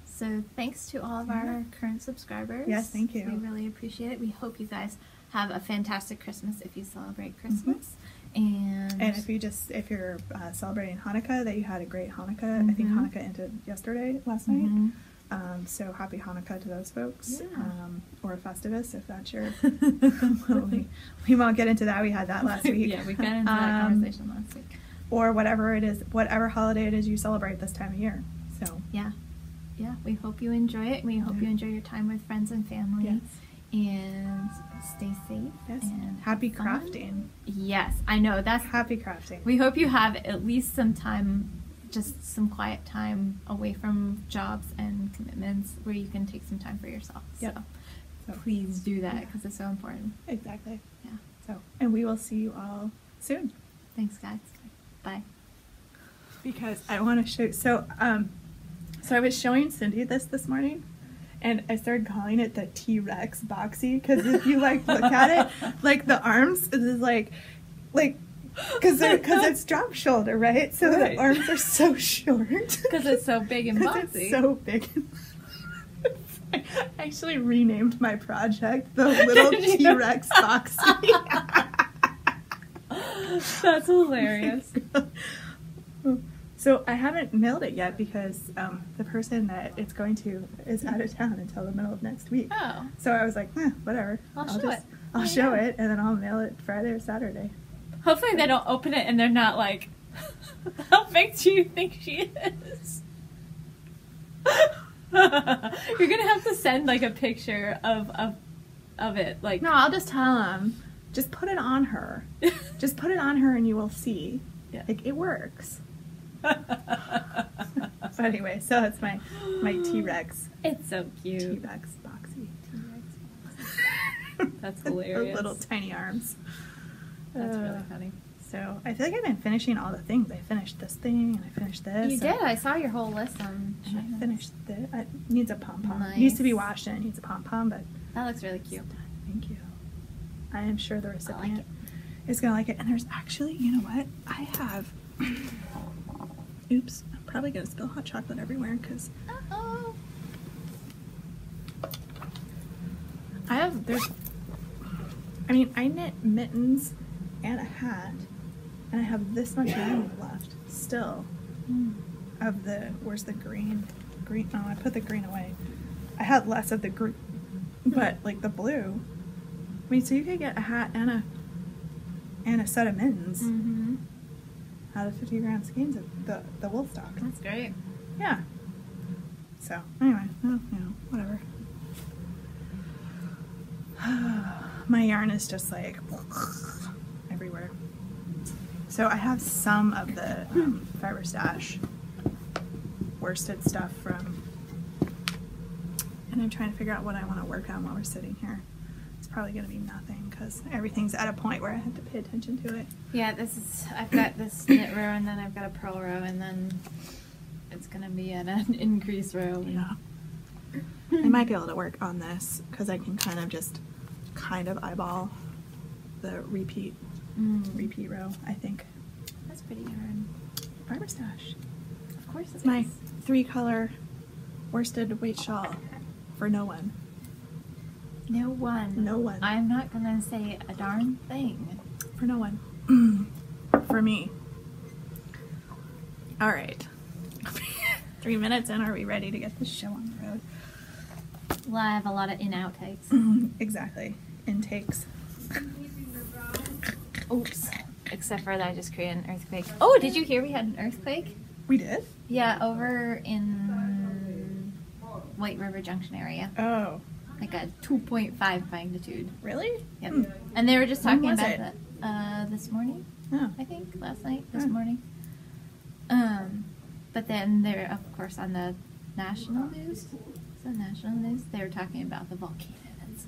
Speaker 1: So thanks to all of our current subscribers.
Speaker 2: Yes, thank you.
Speaker 1: We really appreciate it. We hope you guys have a fantastic Christmas if you celebrate Christmas. And
Speaker 2: if you're celebrating Hanukkah, that you had a great Hanukkah. I think Hanukkah ended last night. So happy Hanukkah to those folks. Or Festivus, if that's your... we won't get into that. We had that last week.
Speaker 1: Yeah, we got into that conversation last week.
Speaker 2: Or whatever it is, whatever holiday it is you celebrate this time of year. So
Speaker 1: yeah, we hope you enjoy it. We hope you enjoy your time with friends and family.
Speaker 2: Yes.
Speaker 1: And stay safe.
Speaker 2: Yes.
Speaker 1: And
Speaker 2: happy crafting.
Speaker 1: Yes, I know. That's
Speaker 2: happy crafting.
Speaker 1: We hope you have at least some time, just some quiet time away from jobs and commitments where you can take some time for yourself.
Speaker 2: Yep.
Speaker 1: So please do that because it's so important.
Speaker 2: Exactly.
Speaker 1: Yeah.
Speaker 2: So, and we will see you all soon.
Speaker 1: Thanks, guys. Bye.
Speaker 2: Because I want to show. So I was showing Cindy this morning, and I started calling it the T-Rex boxy because if you look at it, like the arms is like because it's drop shoulder, right? So the arms are so short
Speaker 1: because it's so big and boxy.
Speaker 2: It's so big. I actually renamed my project the Little T-Rex Foxy.
Speaker 1: That's hilarious.
Speaker 2: So I haven't mailed it yet because the person that it's going to is out of town until the middle of next week.
Speaker 1: Oh.
Speaker 2: So I was like, whatever. I'll show it, and then I'll mail it Friday or Saturday.
Speaker 1: Hopefully they don't open it and they're not like, how big do you think she is? You're gonna have to send like a picture of it. Like,
Speaker 2: no, I'll just tell them. Just put it on her. Just put it on her, and you will see.
Speaker 1: Yeah.
Speaker 2: Like, it works. So anyway, so it's my T-Rex.
Speaker 1: It's so cute.
Speaker 2: T-Rex Foxy.
Speaker 1: That's hilarious.
Speaker 2: The little tiny arms.
Speaker 1: That's really funny.
Speaker 2: So I feel like I've been finishing all the things. I finished this thing, and I finished this.
Speaker 1: You did. I saw your whole list on.
Speaker 2: And I finished this. It needs a pom-pom.
Speaker 1: Nice.
Speaker 2: It needs to be washed, and it needs a pom-pom, but
Speaker 1: That looks really cute.
Speaker 2: thank you. I am sure the recipient is going to like it. And there's actually, you know what? I have... Oops. I'm probably going to spill hot chocolate everywhere because...
Speaker 1: Uh-oh.
Speaker 2: I knit mittens and a hat, and I have this much yarn left still of the... Where's the green? Green. Oh, I put the green away. I had less of the green, but like the blue... I mean, so you could get a hat and a set of mittens out of 50 gram skeins of the wool stock.
Speaker 1: That's great.
Speaker 2: Yeah. So anyway, well, whatever. My yarn is just like everywhere. So I have some of the Fiber Stash worsted stuff from, and I'm trying to figure out what I want to work on while we're sitting here. It's probably going to be nothing because everything's at a point where I have to pay attention to it.
Speaker 1: Yeah, I've got this knit row, and then I've got a purl row, and then it's going to be at an increase row.
Speaker 2: Yeah. I might be able to work on this because I can kind of eyeball the repeat row, I think.
Speaker 1: That's pretty yarn.
Speaker 2: Fiber Stash.
Speaker 1: Of course it's
Speaker 2: My 3-color worsted weight shawl for no one.
Speaker 1: No one.
Speaker 2: No one.
Speaker 1: I'm not gonna say a darn thing.
Speaker 2: For no one. For me. All right. 3 minutes in, are we ready to get this show on the road?
Speaker 1: Well, I have a lot of in-outtakes.
Speaker 2: Exactly. Intakes.
Speaker 1: Oops. Except for that I just created an earthquake. Oh, did you hear we had an earthquake?
Speaker 2: We did?
Speaker 1: Yeah, over in White River Junction area.
Speaker 2: Oh.
Speaker 1: Like a 2.5 magnitude.
Speaker 2: Really?
Speaker 1: Yep. And they were just talking about
Speaker 2: it?
Speaker 1: that this morning.
Speaker 2: Oh.
Speaker 1: I think last night, this morning. But then they're of course on the national news. They were talking about the volcano that's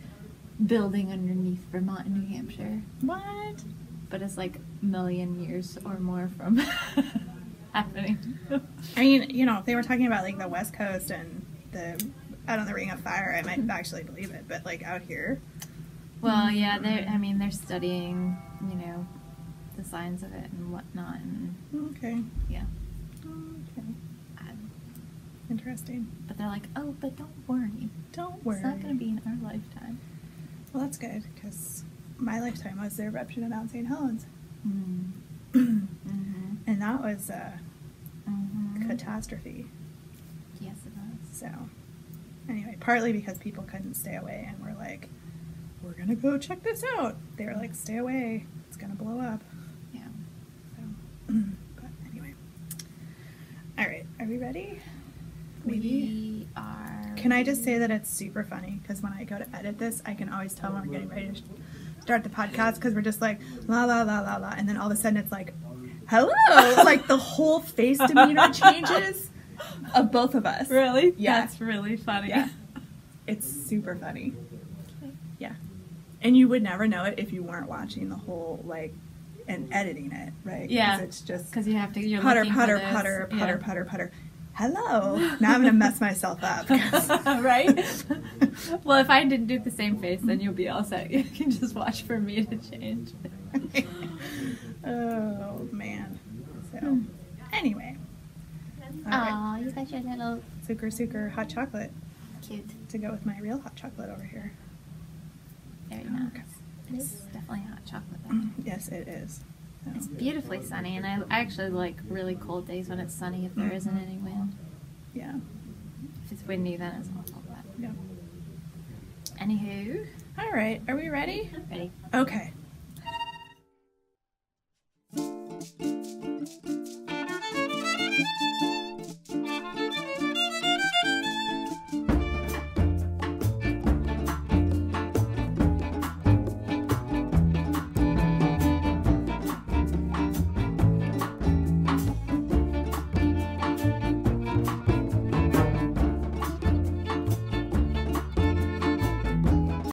Speaker 1: building underneath Vermont and New Hampshire.
Speaker 2: What?
Speaker 1: But it's like a million years or more from happening.
Speaker 2: I mean, they were talking about like the West Coast and the out on the Ring of Fire. I might actually believe it, but like out here.
Speaker 1: Well, yeah, they're studying, the signs of it and whatnot, and
Speaker 2: okay.
Speaker 1: yeah.
Speaker 2: Okay. Interesting.
Speaker 1: But they're like, oh, but don't worry.
Speaker 2: Don't worry.
Speaker 1: It's not going to be in our lifetime.
Speaker 2: Well, that's good, because my lifetime was the eruption of Mount St. Helens. And that was a catastrophe.
Speaker 1: Yes, it was.
Speaker 2: So, anyway, partly because people couldn't stay away and were like, we're going to go check this out. They were like, stay away. It's going to blow up.
Speaker 1: Yeah.
Speaker 2: So, but anyway. All right. Are we ready? Maybe.
Speaker 1: We are.
Speaker 2: Can I just say that it's super funny because when I go to edit this, I can always tell when we're getting ready to start the podcast because we're just like la la la la la, and then all of a sudden it's like, hello, like the whole face demeanor changes of both of us.
Speaker 1: Really?
Speaker 2: Yeah.
Speaker 1: That's really funny.
Speaker 2: Yeah, it's super funny. Yeah, and you would never know it if you weren't watching the whole and editing it, right?
Speaker 1: Yeah,
Speaker 2: it's just
Speaker 1: because you have to. You're
Speaker 2: putter,
Speaker 1: looking
Speaker 2: putter,
Speaker 1: for this.
Speaker 2: putter,
Speaker 1: Yeah.
Speaker 2: putter, putter, putter. Hello. Now I'm gonna mess myself up.
Speaker 1: Right? Well, if I didn't do the same face, then you'll be all set. You can just watch for me to change.
Speaker 2: Oh man. So anyway.
Speaker 1: Aw, you got your little
Speaker 2: Suker hot chocolate.
Speaker 1: Cute.
Speaker 2: To go with my real hot chocolate over here.
Speaker 1: Very nice. Okay. It's definitely hot chocolate though.
Speaker 2: Yes, it is. So.
Speaker 1: It's beautifully sunny, and I actually like really cold days when it's sunny if there isn't any wind.
Speaker 2: Yeah.
Speaker 1: If it's windy, then it's awful. But
Speaker 2: yeah.
Speaker 1: Anywho.
Speaker 2: All right. Are we ready?
Speaker 1: Ready.
Speaker 2: Okay.